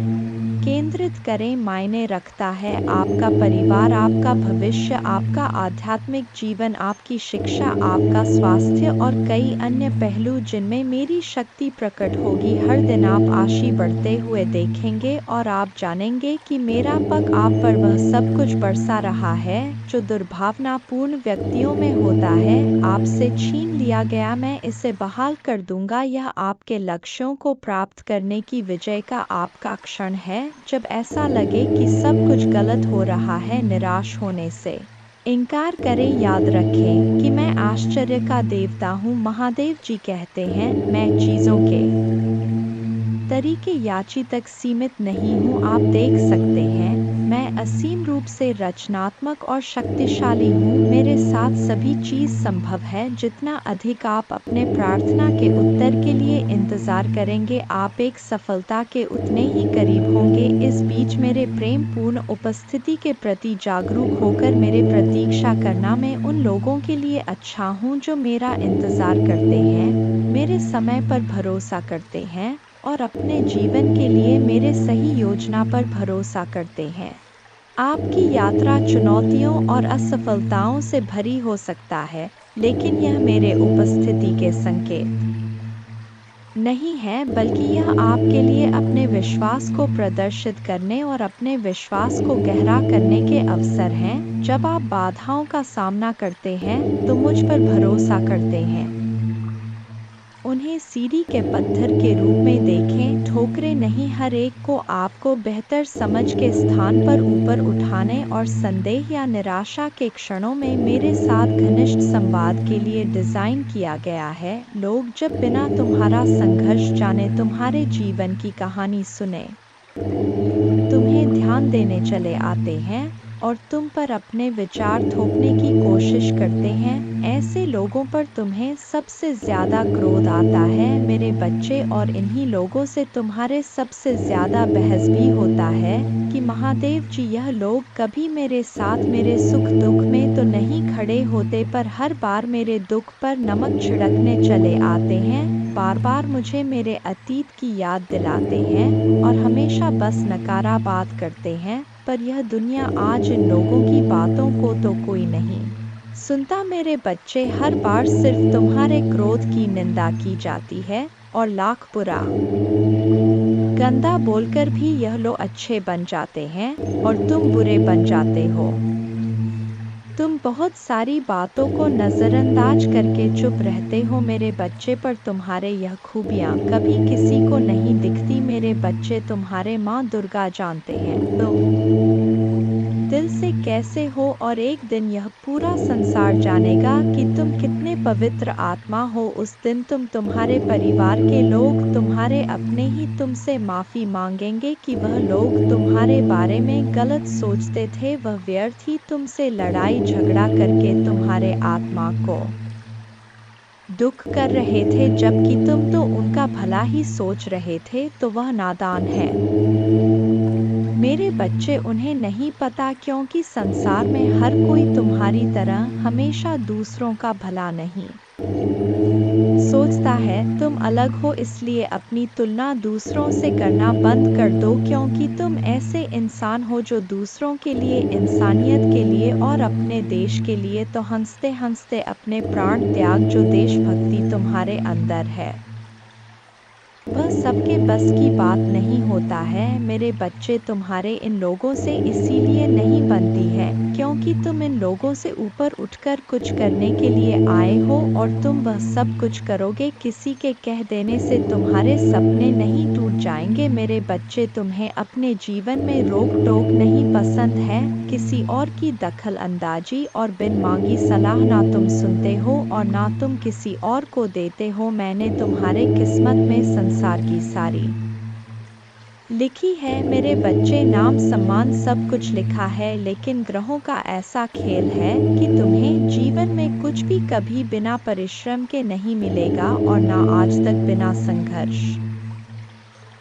केंद्रित करें। मायने रखता है आपका परिवार, आपका भविष्य, आपका आध्यात्मिक जीवन, आपकी शिक्षा, आपका स्वास्थ्य और कई अन्य पहलू जिनमें मेरी शक्ति प्रकट होगी। हर दिन आप आशी बढ़ते हुए देखेंगे और आप जानेंगे कि मेरा पग आप पर वह सब कुछ बरसा रहा है जो दुर्भावनापूर्ण व्यक्तियों में होता है। आपसे छीन लिया गया मैं इसे बहाल कर दूंगा। यह आपके लक्ष्यों को प्राप्त करने की विजय का आपका क्षण है। जब ऐसा लगे कि सब कुछ गलत हो रहा है, निराश होने से इनकार करें। याद रखें कि मैं आश्चर्य का देवता हूँ। महादेव जी कहते हैं, मैं चीज़ों के तरीके याची तक सीमित नहीं हूँ। आप देख सकते हैं मैं असीम रूप से रचनात्मक और शक्तिशाली हूँ। मेरे साथ सभी चीज़ संभव है। जितना अधिक आप अपने प्रार्थना के उत्तर के लिए इंतजार करेंगे, आप एक सफलता के उतने ही करीब होंगे। इस बीच मेरे प्रेम पूर्ण उपस्थिति के प्रति जागरूक होकर मेरे प्रतीक्षा करना। मैं उन लोगों के लिए अच्छा हूँ जो मेरा इंतजार करते हैं, मेरे समय पर भरोसा करते हैं और अपने जीवन के लिए मेरे सही योजना पर भरोसा करते हैं। आपकी यात्रा चुनौतियों और असफलताओं से भरी हो सकता है, लेकिन यह मेरे उपस्थिति के संकेत नहीं है, बल्कि यह आपके लिए अपने विश्वास को प्रदर्शित करने और अपने विश्वास को गहरा करने के अवसर हैं। जब आप बाधाओं का सामना करते हैं तो मुझ पर भरोसा करते हैं, उन्हें सीढ़ी के पत्थर के रूप में देखें, ठोकरें नहीं। हर एक को आपको बेहतर समझ के स्थान पर ऊपर उठाने और संदेह या निराशा के क्षणों में मेरे साथ घनिष्ठ संवाद के लिए डिज़ाइन किया गया है। लोग जब बिना तुम्हारा संघर्ष जाने तुम्हारे जीवन की कहानी सुने, तुम्हें ध्यान देने चले आते हैं और तुम पर अपने विचार थोपने की कोशिश करते हैं। ऐसे लोगों पर तुम्हें सबसे ज़्यादा क्रोध आता है, मेरे बच्चे, और इन्हीं लोगों से तुम्हारे सबसे ज़्यादा बहस भी होता है कि महादेव जी, यह लोग कभी मेरे साथ मेरे सुख दुख में तो नहीं खड़े होते, पर हर बार मेरे दुख पर नमक छिड़कने चले आते हैं। बार बार मुझे मेरे अतीत की याद दिलाते हैं और हमेशा बस नकारा बात करते हैं। पर यह दुनिया आज इन लोगों की बातों को तो कोई नहीं सुनता। मेरे बच्चे, हर बार सिर्फ तुम्हारे क्रोध की निंदा की जाती है और लाख बुरा गंदा बोलकर भी यह लोग अच्छे बन जाते हैं और तुम बुरे बन जाते हो। तुम बहुत सारी बातों को नज़रअंदाज करके चुप रहते हो मेरे बच्चे, पर तुम्हारे यह खूबियाँ कभी किसी को नहीं दिखती मेरे बच्चे। तुम्हारे माँ दुर्गा जानते हैं तुम दिल से कैसे हो, और एक दिन यह पूरा संसार जानेगा कि तुम कितने पवित्र आत्मा हो। उस दिन तुम्हारे परिवार के लोग, तुम्हारे अपने ही तुमसे माफ़ी मांगेंगे कि वह लोग तुम्हारे बारे में गलत सोचते थे, वह व्यर्थ ही तुमसे लड़ाई झगड़ा करके तुम्हारे आत्मा को दुख कर रहे थे, जबकि तुम तो उनका भला ही सोच रहे थे। तो वह नादान है मेरे बच्चे, उन्हें नहीं पता, क्योंकि संसार में हर कोई तुम्हारी तरह हमेशा दूसरों का भला नहीं सोचता है। तुम अलग हो, इसलिए अपनी तुलना दूसरों से करना बंद कर दो, क्योंकि तुम ऐसे इंसान हो जो दूसरों के लिए, इंसानियत के लिए और अपने देश के लिए तो हंसते हंसते अपने प्राण त्याग। जो देशभक्ति तुम्हारे अंदर है वह सबके बस की बात नहीं होता है मेरे बच्चे। तुम्हारे इन लोगों से इसीलिए नहीं बनती है क्योंकि तुम इन लोगों से ऊपर उठकर कुछ करने के लिए आए हो, और तुम वह सब कुछ करोगे। किसी के कह देने से तुम्हारे सपने नहीं टूट जाएंगे मेरे बच्चे। तुम्हें अपने जीवन में रोक टोक नहीं पसंद है, किसी और की दखल अंदाजी और बिन मांगी सलाह ना तुम सुनते हो और ना तुम किसी और को देते हो। मैंने तुम्हारे किस्मत में संसार की सारी लिखी है मेरे बच्चे, नाम सम्मान सब कुछ लिखा है, लेकिन ग्रहों का ऐसा खेल है कि तुम्हें जीवन में कुछ भी कभी बिना परिश्रम के नहीं मिलेगा, और ना आज तक बिना संघर्ष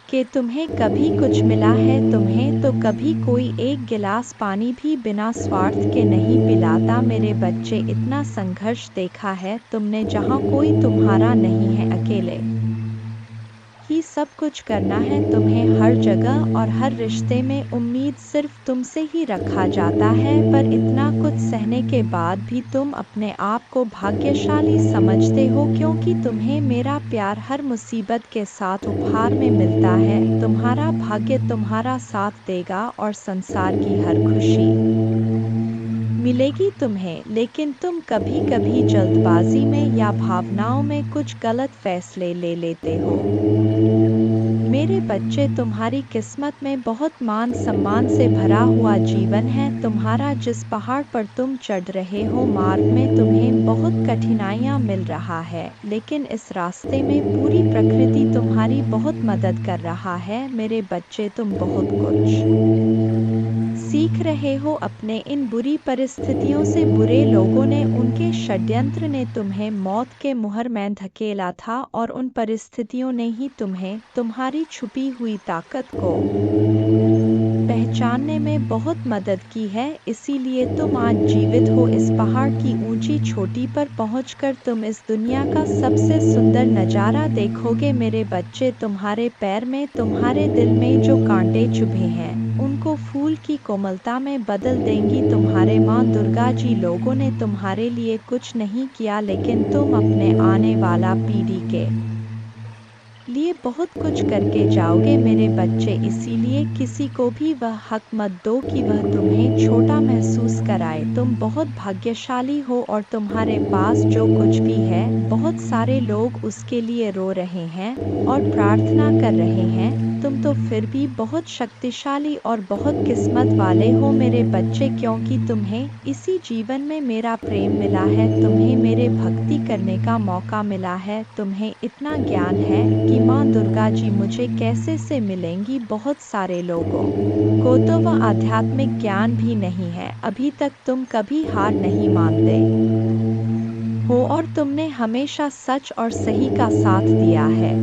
कि तुम्हें कभी कुछ मिला है। तुम्हें तो कभी कोई एक गिलास पानी भी बिना स्वार्थ के नहीं पिलाता मेरे बच्चे। इतना संघर्ष देखा है तुमने, जहाँ कोई तुम्हारा नहीं है, अकेले ही सब कुछ करना है तुम्हें हर जगह, और हर रिश्ते में उम्मीद सिर्फ तुमसे ही रखा जाता है। पर इतना कुछ सहने के बाद भी तुम अपने आप को भाग्यशाली समझते हो, क्योंकि तुम्हें मेरा प्यार हर मुसीबत के साथ उपहार में मिलता है। तुम्हारा भाग्य तुम्हारा साथ देगा और संसार की हर खुशी मिलेगी तुम्हें, लेकिन तुम कभी कभी जल्दबाजी में या भावनाओं में कुछ गलत फैसले ले लेते हो मेरे बच्चे। तुम्हारी किस्मत में बहुत मान सम्मान से भरा हुआ जीवन है। तुम्हारा जिस पहाड़ पर तुम चढ़ रहे हो, मार्ग में तुम्हें बहुत कठिनाइयाँ मिल रहा है, लेकिन इस रास्ते में पूरी प्रकृति तुम्हारी बहुत मदद कर रहा है मेरे बच्चे। तुम बहुत कुछ सीख रहे हो अपने इन बुरी परिस्थितियों से। बुरे लोगों ने, उनके षड्यंत्र ने तुम्हें मौत के मुहर में धकेला था, और उन परिस्थितियों ने ही तुम्हें तुम्हारी छुपी हुई ताकत को पहचानने में बहुत मदद की है। इसीलिए तुम आज जीवित हो। इस पहाड़ की ऊंची चोटी पर पहुंचकर तुम इस दुनिया का सबसे सुंदर नज़ारा देखोगे मेरे बच्चे। तुम्हारे पैर में, तुम्हारे दिल में जो कांटे चुभे हैं, उनको फूल की कोमलता में बदल देंगी तुम्हारे माँ दुर्गा जी। लोगों ने तुम्हारे लिए कुछ नहीं किया, लेकिन तुम अपने आने वाला पीढ़ी के लिए बहुत कुछ करके जाओगे मेरे बच्चे। इसीलिए किसी को भी वह हक मत दो कि वह तुम्हें छोटा महसूस कराए। तुम बहुत भाग्यशाली हो, और तुम्हारे पास जो कुछ भी है, बहुत सारे लोग उसके लिए रो रहे हैं और प्रार्थना कर रहे हैं। तुम तो फिर भी बहुत शक्तिशाली और बहुत किस्मत वाले हो मेरे बच्चे, क्योंकि तुम्हें इसी जीवन में मेरा प्रेम मिला है, तुम्हें मेरे भक्ति करने का मौका मिला है। तुम्हें इतना ज्ञान है कि माँ दुर्गा जी मुझे कैसे से मिलेंगी। बहुत सारे लोगों को तो वह आध्यात्मिक ज्ञान भी नहीं है। अभी तक तुम कभी हार नहीं मानते हो, और तुमने हमेशा सच और सही का साथ दिया है।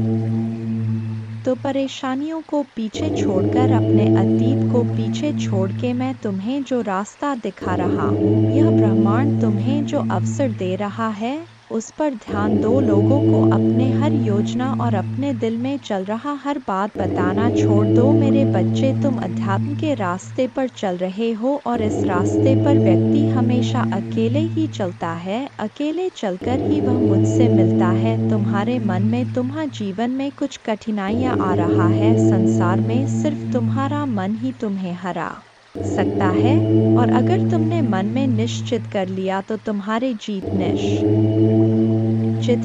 तो परेशानियों को पीछे छोड़कर, अपने अतीत को पीछे छोड़ के मैं तुम्हें जो रास्ता दिखा रहा हूँ, यह ब्रह्मांड तुम्हें जो अवसर दे रहा है, उस पर ध्यान दो। लोगों को अपने हर योजना और अपने दिल में चल रहा हर बात बताना छोड़ दो मेरे बच्चे। तुम अध्यात्म के रास्ते पर चल रहे हो, और इस रास्ते पर व्यक्ति हमेशा अकेले ही चलता है। अकेले चलकर ही वह मुझसे मिलता है। तुम्हारे मन में, तुम्हारे जीवन में कुछ कठिनाइयाँ आ रहा है, संसार में सिर्फ तुम्हारा मन ही तुम्हें हरा सकता है। और अगर तुमने मन में निश्चित कर लिया तो तुम्हारी जीत निश्चित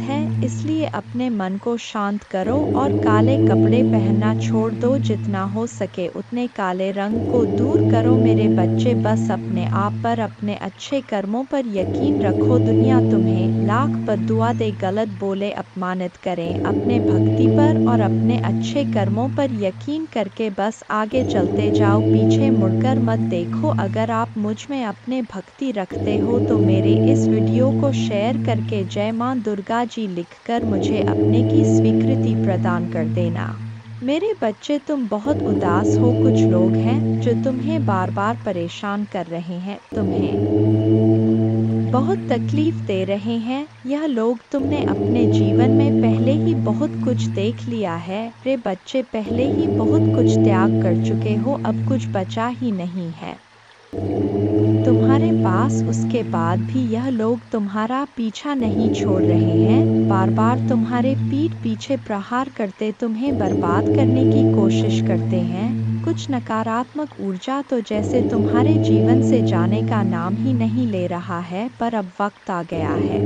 है। इसलिए अपने मन को शांत करो और काले कपड़े पहनना छोड़ दो। जितना हो सके उतने काले रंग को दूर करो। मेरे बच्चे, बस अपने आप पर, अपने अच्छे कर्मों पर यकीन रखो। दुनिया तुम्हें लाख बद्दुआ दे, गलत बोले, अपमानित करें, अपने भक्ति पर और अपने अच्छे कर्मों पर यकीन करके बस आगे चलते जाओ, पीछे मुड़कर मत देखो। अगर आप मुझ में अपने भक्ति रखते हो तो मेरे इस वीडियो को शेयर करके जय मां दुर्गा जी लिखकर मुझे अपने की स्वीकृति प्रदान कर देना। मेरे बच्चे, तुम बहुत उदास हो। कुछ लोग हैं जो तुम्हें बार बार परेशान कर रहे हैं, तुम्हें बहुत तकलीफ दे रहे हैं। यह लोग तुमने अपने जीवन में पहले ही बहुत कुछ देख लिया है। रे बच्चे, पहले ही बहुत कुछ त्याग कर चुके हो, अब कुछ बचा ही नहीं है तुम्हारे पास। उसके बाद भी यह लोग तुम्हारा पीछा नहीं छोड़ रहे हैं, बार बार तुम्हारे पीठ पीछे प्रहार करते तुम्हें बर्बाद करने की कोशिश करते हैं। कुछ नकारात्मक ऊर्जा तो जैसे तुम्हारे जीवन से जाने का नाम ही नहीं ले रहा है, पर अब वक्त आ गया है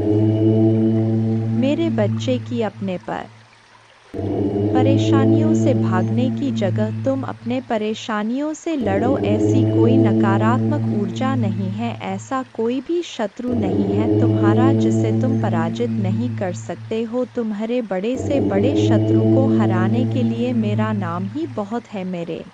मेरे बच्चे की अपने पर परेशानियों से भागने की जगह तुम अपने परेशानियों से लड़ो। ऐसी कोई नकारात्मक ऊर्जा नहीं है, ऐसा कोई भी शत्रु नहीं है तुम्हारा जिसे तुम पराजित नहीं कर सकते हो। तुम्हारे बड़े से बड़े शत्रु को हराने के लिए मेरा नाम ही बहुत है। मेरे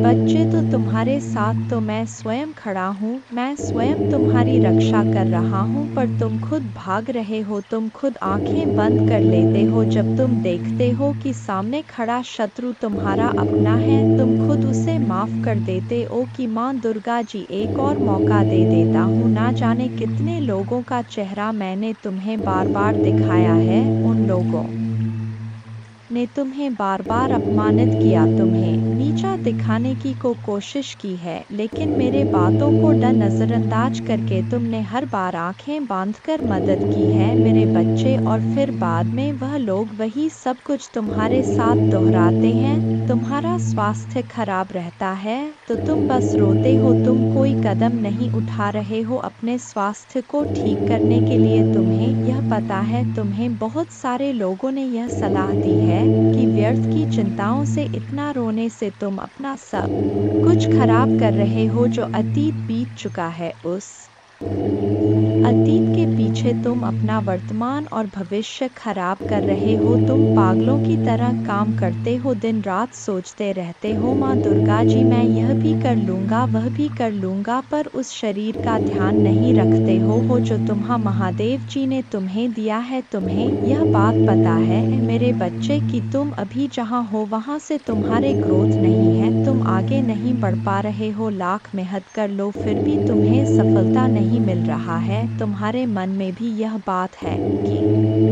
बच्चे, तो तुम्हारे साथ तो मैं स्वयं खड़ा हूँ, मैं स्वयं तुम्हारी रक्षा कर रहा हूँ, पर तुम खुद भाग रहे हो। तुम खुद आंखें बंद कर लेते हो जब तुम देखते हो कि सामने खड़ा शत्रु तुम्हारा अपना है। तुम खुद उसे माफ कर देते हो कि माँ दुर्गा जी एक और मौका दे देता हूँ। ना जाने कितने लोगों का चेहरा मैंने तुम्हें बार बार दिखाया है, उन लोगों ने तुम्हें बार बार अपमानित किया, तुम्हें नीचा दिखाने की कोशिश की है, लेकिन मेरे बातों को नजरअंदाज करके तुमने हर बार आंखें बांधकर मदद की है मेरे बच्चे। और फिर बाद में वह लोग वही सब कुछ तुम्हारे साथ दोहराते हैं। तुम्हारा स्वास्थ्य खराब रहता है तो तुम बस रोते हो, तुम कोई कदम नहीं उठा रहे हो अपने स्वास्थ्य को ठीक करने के लिए। तुम्हें यह पता है, तुम्हें बहुत सारे लोगों ने यह सलाह दी है कि व्यर्थ की चिंताओं से, इतना रोने से तुम अपना सब कुछ खराब कर रहे हो। जो अतीत बीत चुका है, उस अतीत के पीछे तुम अपना वर्तमान और भविष्य खराब कर रहे हो। तुम पागलों की तरह काम करते हो, दिन रात सोचते रहते हो, माँ दुर्गा जी मैं यह भी कर लूँगा, वह भी कर लूँगा, पर उस शरीर का ध्यान नहीं रखते हो जो तुम्हारा महादेव जी ने तुम्हें दिया है। तुम्हें यह बात पता है मेरे बच्चे कि तुम अभी जहाँ हो वहाँ से तुम्हारे ग्रोथ नहीं है, तुम आगे नहीं बढ़ पा रहे हो। लाख मेहनत कर लो फिर भी तुम्हें सफलता नहीं मिल रहा है। तुम्हारे मन में भी यह बात है कि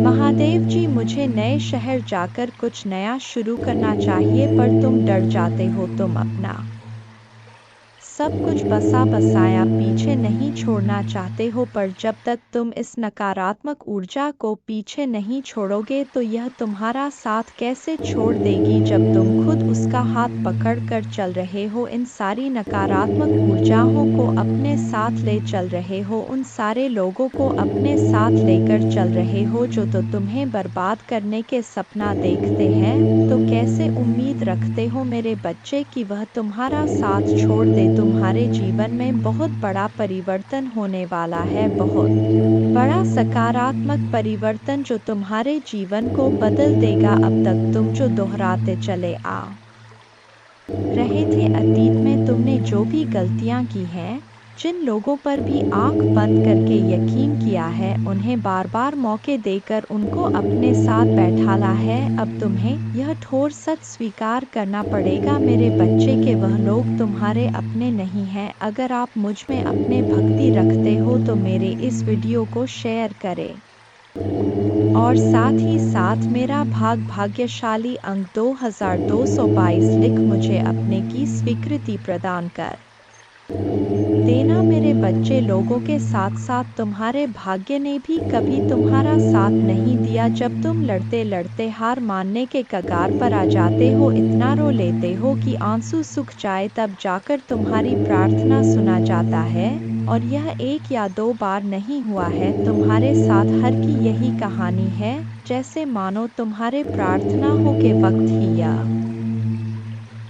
महादेव जी मुझे नए शहर जाकर कुछ नया शुरू करना चाहिए, पर तुम डर जाते हो। तुम अपना सब कुछ बसा बसाया पीछे नहीं छोड़ना चाहते हो, पर जब तक तुम इस नकारात्मक ऊर्जा को पीछे नहीं छोड़ोगे तो यह तुम्हारा साथ कैसे छोड़ देगी जब तुम खुद उसका हाथ पकड़ कर चल रहे हो। इन सारी नकारात्मक ऊर्जाओं को अपने साथ ले चल रहे हो, उन सारे लोगों को अपने साथ लेकर चल रहे हो जो तो तुम्हें बर्बाद करने के सपना देखते हैं। तो कैसे उम्मीद रखते हो मेरे बच्चे कि वह तुम्हारा साथ छोड़ दे। तुम्हारे जीवन में बहुत बड़ा परिवर्तन होने वाला है, बहुत बड़ा सकारात्मक परिवर्तन जो तुम्हारे जीवन को बदल देगा। अब तक तुम जो दोहराते चले आ रहे थे, अतीत में तुमने जो भी गलतियां की हैं, जिन लोगों पर भी आंख बंद करके यकीन किया है, उन्हें बार बार मौके देकर उनको अपने साथ बैठाला है। अब तुम्हें यह ठोर सच स्वीकार करना पड़ेगा मेरे बच्चे के वह लोग तुम्हारे अपने नहीं हैं। अगर आप मुझ में अपने भक्ति रखते हो तो मेरे इस वीडियो को शेयर करें और साथ ही साथ मेरा भाग्यशाली अंक 2222 लिख मुझे अपने की स्वीकृति प्रदान कर देना। मेरे बच्चे, लोगों के साथ साथ तुम्हारे भाग्य ने भी कभी तुम्हारा साथ नहीं दिया। जब तुम लड़ते लड़ते हार मानने के कगार पर आ जाते हो, इतना रो लेते हो कि आंसू सूख जाए, तब जाकर तुम्हारी प्रार्थना सुना जाता है। और यह 1 या 2 बार नहीं हुआ है, तुम्हारे साथ हर की यही कहानी है। जैसे मानो तुम्हारे प्रार्थनाओं के वक्त ही यह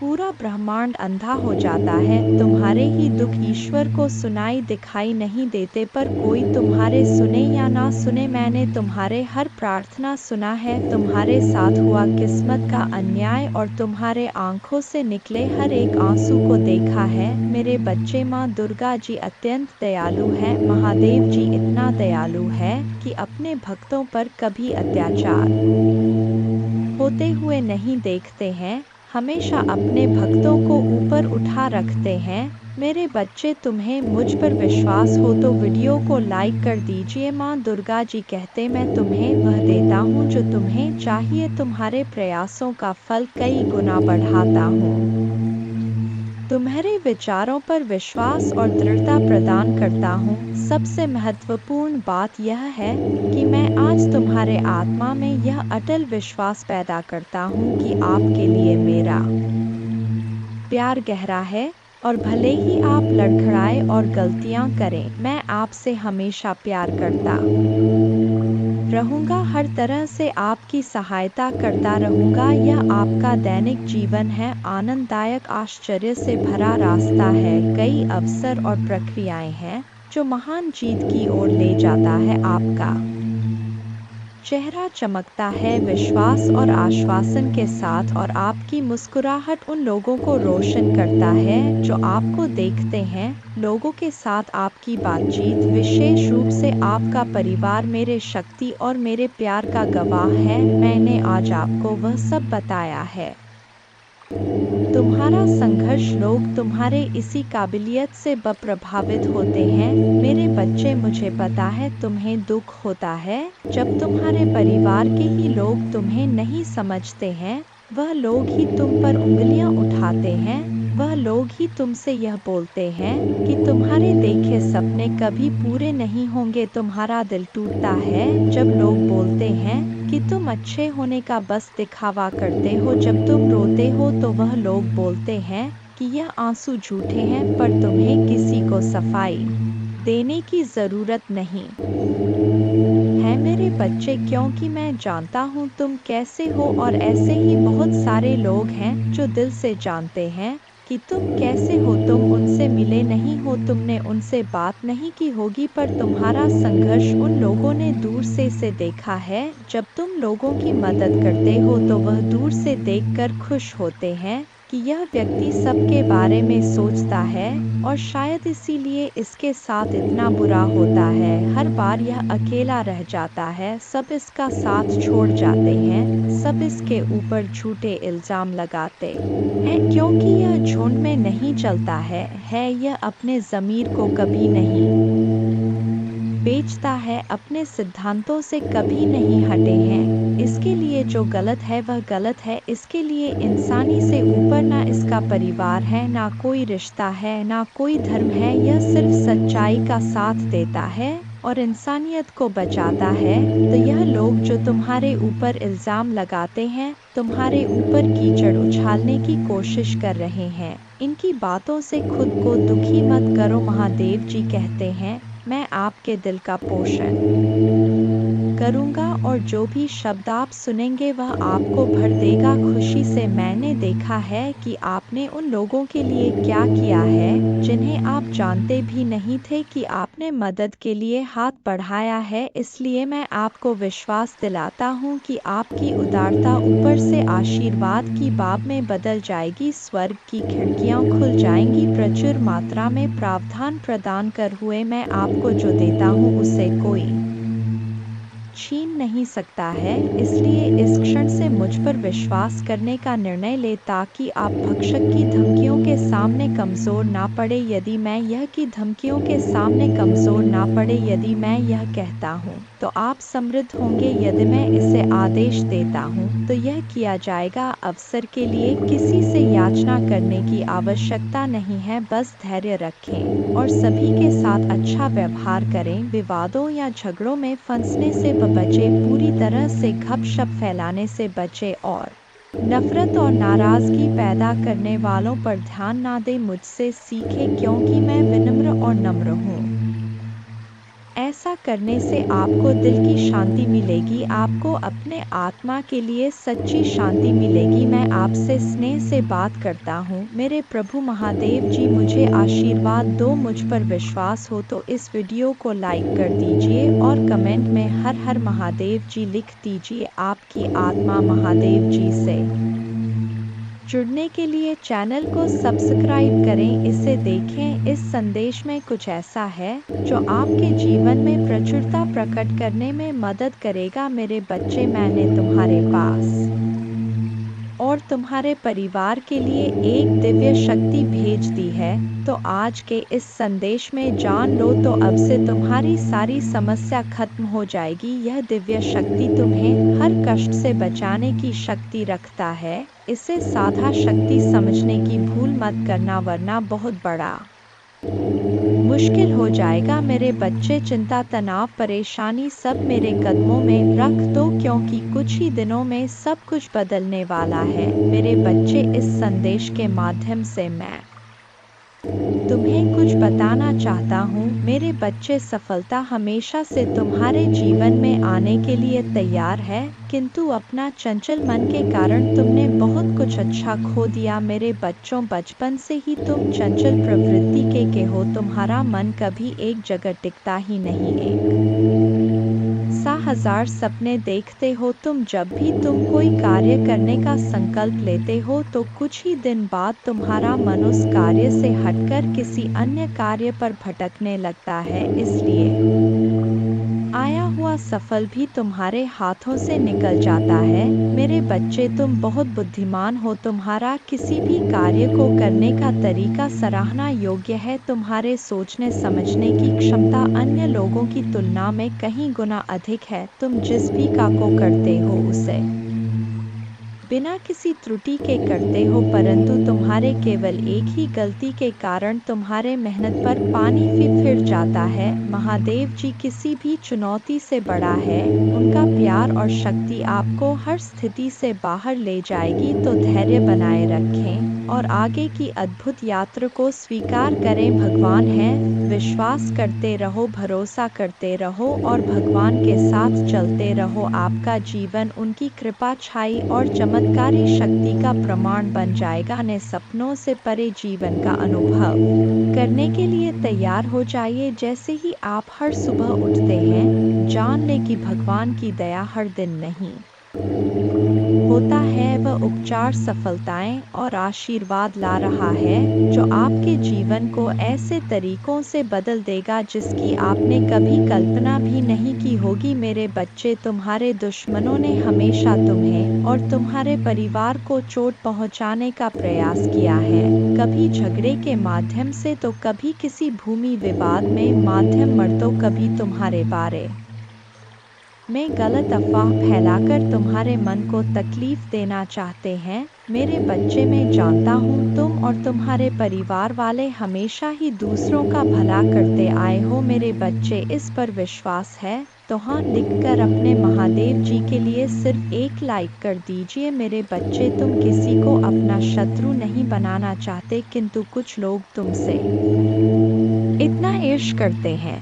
पूरा ब्रह्मांड अंधा हो जाता है। तुम्हारे ही दुख ईश्वर को सुनाई दिखाई नहीं देते, पर कोई तुम्हारे सुने या ना सुने, मैंने तुम्हारे हर प्रार्थना सुना है। तुम्हारे साथ हुआ किस्मत का अन्याय और तुम्हारे आंखों से निकले हर एक आंसू को देखा है। मेरे बच्चे, माँ दुर्गा जी अत्यंत दयालु है। महादेव जी इतना दयालु है कि अपने भक्तों पर कभी अत्याचार होते हुए नहीं देखते हैं, हमेशा अपने भक्तों को ऊपर उठा रखते हैं। मेरे बच्चे, तुम्हें मुझ पर विश्वास हो तो वीडियो को लाइक कर दीजिए। माँ दुर्गा जी कहते, मैं तुम्हें वह देता हूँ जो तुम्हें चाहिए, तुम्हारे प्रयासों का फल कई गुना बढ़ाता हूँ। तुम्हारे विचारों पर विश्वास और दृढ़ता प्रदान करता हूँ। सबसे महत्वपूर्ण बात यह है कि मैं आज तुम्हारे आत्मा में यह अटल विश्वास पैदा करता हूँ कि आपके लिए मेरा प्यार गहरा है, और भले ही आप लड़खड़ाए और गलतियाँ करें, मैं आपसे हमेशा प्यार करता रहूंगा। हर तरह से आपकी सहायता करता रहूंगा। यह आपका दैनिक जीवन है, आनंददायक, आश्चर्य से भरा रास्ता है। कई अवसर और प्रक्रियाएं हैं जो महान जीत की ओर ले जाता है। आपका चेहरा चमकता है विश्वास और आश्वासन के साथ, और आपकी मुस्कुराहट उन लोगों को रोशन करता है जो आपको देखते हैं। लोगों के साथ आपकी बातचीत, विशेष रूप से आपका परिवार, मेरे शक्ति और मेरे प्यार का गवाह है। मैंने आज आपको वह सब बताया है। तुम्हारा संघर्ष, लोग तुम्हारे इसी काबिलियत से प्रभावित होते हैं। मेरे बच्चे, मुझे पता है तुम्हें दुख होता है जब तुम्हारे परिवार के ही लोग तुम्हें नहीं समझते हैं। वह लोग ही तुम पर उंगलियां उठाते हैं, वह लोग ही तुमसे यह बोलते हैं कि तुम्हारे देखे सपने कभी पूरे नहीं होंगे। तुम्हारा दिल टूटता है जब लोग बोलते हैं कि तुम अच्छे होने का बस दिखावा करते हो। जब तुम रोते हो तो वह लोग बोलते हैं कि यह आंसू झूठे हैं, पर तुम्हें किसी को सफाई देने की ज़रूरत नहीं है मेरे बच्चे, क्योंकि मैं जानता हूँ तुम कैसे हो। और ऐसे ही बहुत सारे लोग हैं जो दिल से जानते हैं कि तुम कैसे हो। तुम उनसे मिले नहीं हो, तुमने उनसे बात नहीं की होगी, पर तुम्हारा संघर्ष उन लोगों ने दूर से देखा है। जब तुम लोगों की मदद करते हो तो वह दूर से देखकर खुश होते हैं कि यह व्यक्ति सबके बारे में सोचता है, और शायद इसीलिए इसके साथ इतना बुरा होता है। हर बार यह अकेला रह जाता है, सब इसका साथ छोड़ जाते हैं, सब इसके ऊपर झूठे इल्जाम लगाते हैं, क्योंकि यह झुंड में नहीं चलता है यह अपने ज़मीर को कभी नहीं बेचता है, अपने सिद्धांतों से कभी नहीं हटे हैं। इसके लिए जो गलत है वह गलत है। इसके लिए इंसानी से ऊपर ना इसका परिवार है, ना कोई रिश्ता है, ना कोई धर्म है। यह सिर्फ सच्चाई का साथ देता है और इंसानियत को बचाता है। तो यह लोग जो तुम्हारे ऊपर इल्ज़ाम लगाते हैं, तुम्हारे ऊपर कीचड़ उछालने की कोशिश कर रहे हैं, इनकी बातों से खुद को दुखी मत करो। महादेव जी कहते हैं, मैं आपके दिल का पोषण करूंगा, और जो भी शब्द आप सुनेंगे वह आपको भर देगा खुशी से। मैंने देखा है कि आपने उन लोगों के लिए क्या किया है जिन्हें आप जानते भी नहीं थे कि आपने मदद के लिए हाथ बढ़ाया है। इसलिए मैं आपको विश्वास दिलाता हूँ कि आपकी उदारता ऊपर से आशीर्वाद की बाब में बदल जाएगी। स्वर्ग की खिड़कियाँ खुल जाएंगी, प्रचुर मात्रा में प्रावधान प्रदान कर हुए मैं आपको जो देता हूँ उसे कोई छीन नहीं सकता है। इसलिए इस क्षण से मुझ पर विश्वास करने का निर्णय ले ताकि आप भक्षक की धमकियों के सामने कमज़ोर ना पड़े। यदि मैं यह की धमकियों के सामने कमज़ोर ना पड़े, यदि मैं यह कहता हूँ तो आप समृद्ध होंगे, यदि मैं इसे आदेश देता हूँ तो यह किया जाएगा। अवसर के लिए किसी से याचना करने की आवश्यकता नहीं है, बस धैर्य रखें और सभी के साथ अच्छा व्यवहार करें। विवादों या झगड़ों में फंसने से बचें, पूरी तरह से गपशप फैलाने से बचें और नफरत और नाराज़गी पैदा करने वालों पर ध्यान ना दें। मुझसे सीखें क्योंकि मैं विनम्र और नम्र हूँ। ऐसा करने से आपको दिल की शांति मिलेगी, आपको अपने आत्मा के लिए सच्ची शांति मिलेगी। मैं आपसे स्नेह से बात करता हूँ। मेरे प्रभु महादेव जी मुझे आशीर्वाद दो। मुझ पर विश्वास हो तो इस वीडियो को लाइक कर दीजिए और कमेंट में हर हर महादेव जी लिख दीजिए। आपकी आत्मा महादेव जी से जुड़ने के लिए चैनल को सब्सक्राइब करें। इसे देखें। इस संदेश में कुछ ऐसा है जो आपके जीवन में प्रचुरता प्रकट करने में मदद करेगा। मेरे बच्चे, मैंने तुम्हारे पास और तुम्हारे परिवार के लिए एक दिव्य शक्ति भेज दी है, तो आज के इस संदेश में जान लो तो अब से तुम्हारी सारी समस्या खत्म हो जाएगी। यह दिव्य शक्ति तुम्हें हर कष्ट से बचाने की शक्ति रखता है। इसे साधा शक्ति समझने की भूल मत करना, वरना बहुत बड़ा मुश्किल हो जाएगा। मेरे बच्चे, चिंता, तनाव, परेशानी सब मेरे कदमों में रख दो, क्योंकि कुछ ही दिनों में सब कुछ बदलने वाला है। मेरे बच्चे, इस संदेश के माध्यम से मैं तुम्हें कुछ बताना चाहता हूँ। मेरे बच्चे, सफलता हमेशा से तुम्हारे जीवन में आने के लिए तैयार है, किंतु अपना चंचल मन के कारण तुमने बहुत कुछ अच्छा खो दिया। मेरे बच्चों, बचपन से ही तुम चंचल प्रवृत्ति के हो। तुम्हारा मन कभी एक जगह टिकता ही नहीं, एक सा हजार सपने देखते हो तुम। जब भी तुम कोई कार्य करने का संकल्प लेते हो तो कुछ ही दिन बाद तुम्हारा मन उस कार्य से हटकर किसी अन्य कार्य पर भटकने लगता है। इसलिए आया हुआ सफल भी तुम्हारे हाथों से निकल जाता है। मेरे बच्चे, तुम बहुत बुद्धिमान हो। तुम्हारा किसी भी कार्य को करने का तरीका सराहना योग्य है। तुम्हारे सोचने समझने की क्षमता अन्य लोगों की तुलना में कहीं गुना अधिक है। तुम जिस भी काम को करते हो उसे बिना किसी त्रुटि के करते हो, परंतु तुम्हारे केवल एक ही गलती के कारण तुम्हारे मेहनत पर पानी फिर जाता है। महादेव जी किसी भी चुनौती से बड़ा है। उनका प्यार और शक्ति आपको हर स्थिति से बाहर ले जाएगी। तो धैर्य बनाए रखें और आगे की अद्भुत यात्रा को स्वीकार करें। भगवान है, विश्वास करते रहो, भरोसा करते रहो और भगवान के साथ चलते रहो। आपका जीवन उनकी कृपा, छाई और चमत्कारी शक्ति का प्रमाण बन जाएगा। ने सपनों से परे जीवन का अनुभव करने के लिए तैयार हो जाइए। जैसे ही आप हर सुबह उठते हैं, जान लें कि भगवान की दया हर दिन नहीं होता है, वह उपचार, सफलताएं और आशीर्वाद ला रहा है जो आपके जीवन को ऐसे तरीकों से बदल देगा जिसकी आपने कभी कल्पना भी नहीं की होगी। मेरे बच्चे, तुम्हारे दुश्मनों ने हमेशा तुम्हें और तुम्हारे परिवार को चोट पहुंचाने का प्रयास किया है, कभी झगड़े के माध्यम से तो कभी किसी भूमि विवाद में माध्यम मर्दों, कभी तुम्हारे बारे में गलत अफवाह फैलाकर तुम्हारे मन को तकलीफ देना चाहते हैं। मेरे बच्चे, मैं जानता हूँ तुम और तुम्हारे परिवार वाले हमेशा ही दूसरों का भला करते आए हो। मेरे बच्चे, इस पर विश्वास है तो हाँ लिखकर अपने महादेव जी के लिए सिर्फ एक लाइक कर दीजिए। मेरे बच्चे, तुम किसी को अपना शत्रु नहीं बनाना चाहते, किंतु कुछ लोग तुमसे इतना ईर्ष्या करते हैं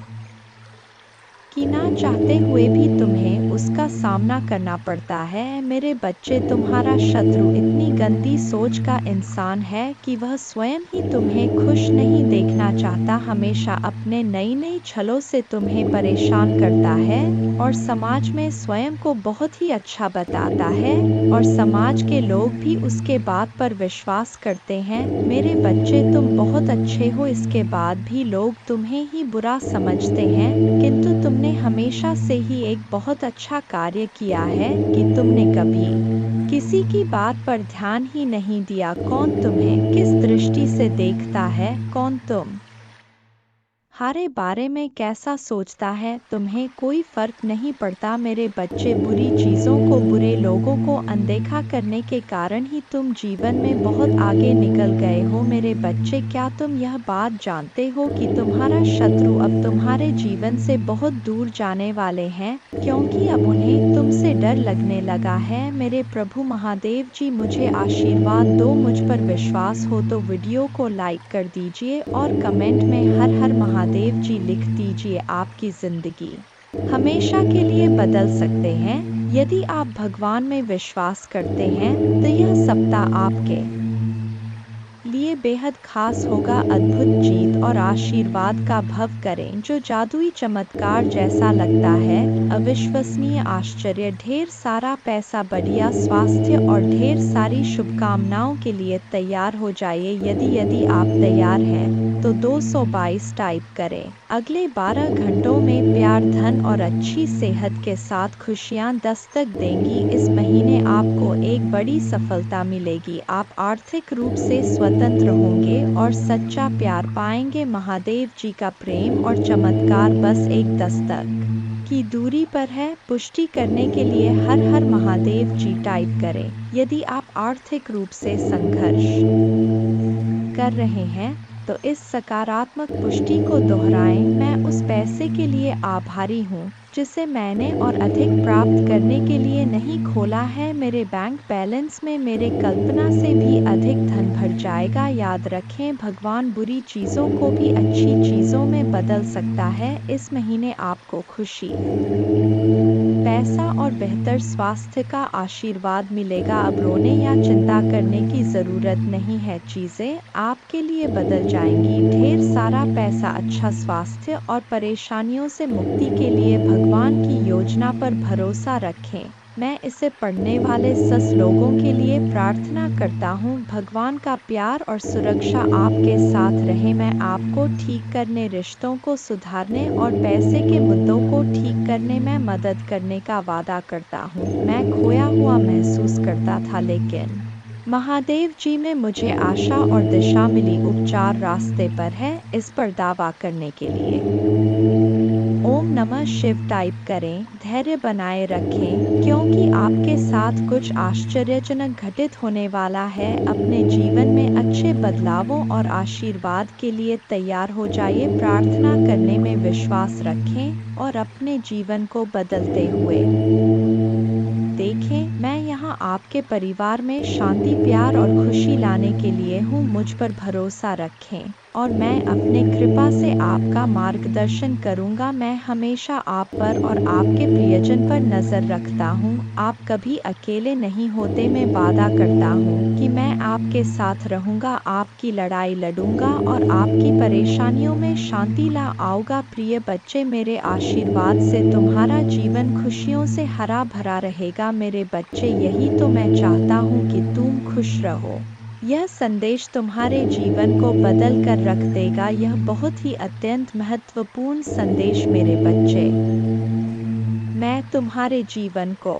कि ना चाहते हुए भी तुम्हें उसका सामना करना पड़ता है। मेरे बच्चे, तुम्हारा शत्रु इतनी गंदी सोच का इंसान है कि वह स्वयं ही तुम्हें खुश नहीं देखना चाहता, हमेशा अपने नई नई छलों से तुम्हें परेशान करता है और समाज में स्वयं को बहुत ही अच्छा बताता है और समाज के लोग भी उसके बात पर विश्वास करते हैं। मेरे बच्चे, तुम बहुत अच्छे हो, इसके बाद भी लोग तुम्हें ही बुरा समझते हैं, किंतु तुमने हमेशा से ही एक बहुत अच्छा कार्य किया है कि तुमने कभी किसी की बात पर ध्यान ही नहीं दिया। कौन तुम्हें किस दृष्टि से देखता है, कौन तुम्हारे बारे में कैसा सोचता है, तुम्हें कोई फर्क नहीं पड़ता। मेरे बच्चे, बुरी चीज़ों को, बुरे लोगों को अनदेखा करने के कारण ही तुम जीवन में बहुत आगे निकल गए हो। मेरे बच्चे, क्या तुम यह बात जानते हो कि तुम्हारा शत्रु अब तुम्हारे जीवन से बहुत दूर जाने वाले हैं, क्योंकि अब उन्हें तुमसे डर लगने लगा है। मेरे प्रभु महादेव जी, मुझे आशीर्वाद दो। मुझ पर विश्वास हो तो वीडियो को लाइक कर दीजिए और कमेंट में हर हर महादेव जी लिख दीजिए। आपकी जिंदगी हमेशा के लिए बदल सकते हैं। यदि आप भगवान में विश्वास करते हैं तो यह सप्ताह आपके लिए बेहद खास होगा। अद्भुत जीत और आशीर्वाद का भव करें जो जादुई चमत्कार जैसा लगता है। अविश्वसनीय आश्चर्य, ढेर सारा पैसा, बढ़िया स्वास्थ्य और ढेर सारी शुभकामनाओं के लिए तैयार हो जाइए। यदि आप तैयार हैं तो 222 टाइप करें। अगले 12 घंटों में प्यार, धन और अच्छी सेहत के साथ खुशियां दस्तक देंगी। इस महीने आपको एक बड़ी सफलता मिलेगी। आप आर्थिक रूप से स्वतंत्र होंगे और सच्चा प्यार पाएंगे। महादेव जी का प्रेम और चमत्कार बस एक दस्तक की दूरी पर है। पुष्टि करने के लिए हर हर महादेव जी टाइप करें। यदि आप आर्थिक रूप से संघर्ष कर रहे हैं तो इस सकारात्मक पुष्टि को दोहराएं। मैं उस पैसे के लिए आभारी हूँ जिसे मैंने और अधिक प्राप्त करने के लिए नहीं खोला है। मेरे बैंक बैलेंस में मेरे कल्पना से भी अधिक धन भर जाएगा। याद रखें, भगवान बुरी चीज़ों को भी अच्छी चीज़ों में बदल सकता है। इस महीने आपको खुशी, पैसा और बेहतर स्वास्थ्य का आशीर्वाद मिलेगा। अब रोने या चिंता करने की ज़रूरत नहीं है, चीज़ें आपके लिए बदल जाएंगी। ढेर सारा पैसा, अच्छा स्वास्थ्य और परेशानियों से मुक्ति के लिए भगवान की योजना पर भरोसा रखें। मैं इसे पढ़ने वाले सस लोगों के लिए प्रार्थना करता हूँ। भगवान का प्यार और सुरक्षा आपके साथ रहे। मैं आपको ठीक करने, रिश्तों को सुधारने और पैसे के मुद्दों को ठीक करने में मदद करने का वादा करता हूँ। मैं खोया हुआ महसूस करता था, लेकिन महादेव जी में मुझे आशा और दिशा मिली। उपचार रास्ते पर है, इस पर दावा करने के लिए ओम नमः शिव टाइप करें। धैर्य बनाए रखें, क्योंकि आपके साथ कुछ आश्चर्यजनक घटित होने वाला है। अपने जीवन में अच्छे बदलावों और आशीर्वाद के लिए तैयार हो जाइए। प्रार्थना करने में विश्वास रखें और अपने जीवन को बदलते हुए देखें। मैं यहाँ आपके परिवार में शांति, प्यार और खुशी लाने के लिए हूँ। मुझ पर भरोसा रखें और मैं अपने कृपा से आपका मार्गदर्शन करूँगा। मैं हमेशा आप पर और आपके प्रियजन पर नज़र रखता हूँ। आप कभी अकेले नहीं होते। मैं वादा करता हूँ कि मैं आपके साथ रहूँगा, आपकी लड़ाई लड़ूंगा और आपकी परेशानियों में शांति ला आऊँगा। प्रिय बच्चे, मेरे आशीर्वाद से तुम्हारा जीवन खुशियों से हरा भरा रहेगा। मेरे बच्चे, यही तो मैं चाहता हूँ कि तुम खुश रहो। यह संदेश तुम्हारे जीवन को बदल कर रख देगा। यह बहुत ही अत्यंत महत्वपूर्ण संदेश मेरे बच्चे। मैं तुम्हारे जीवन को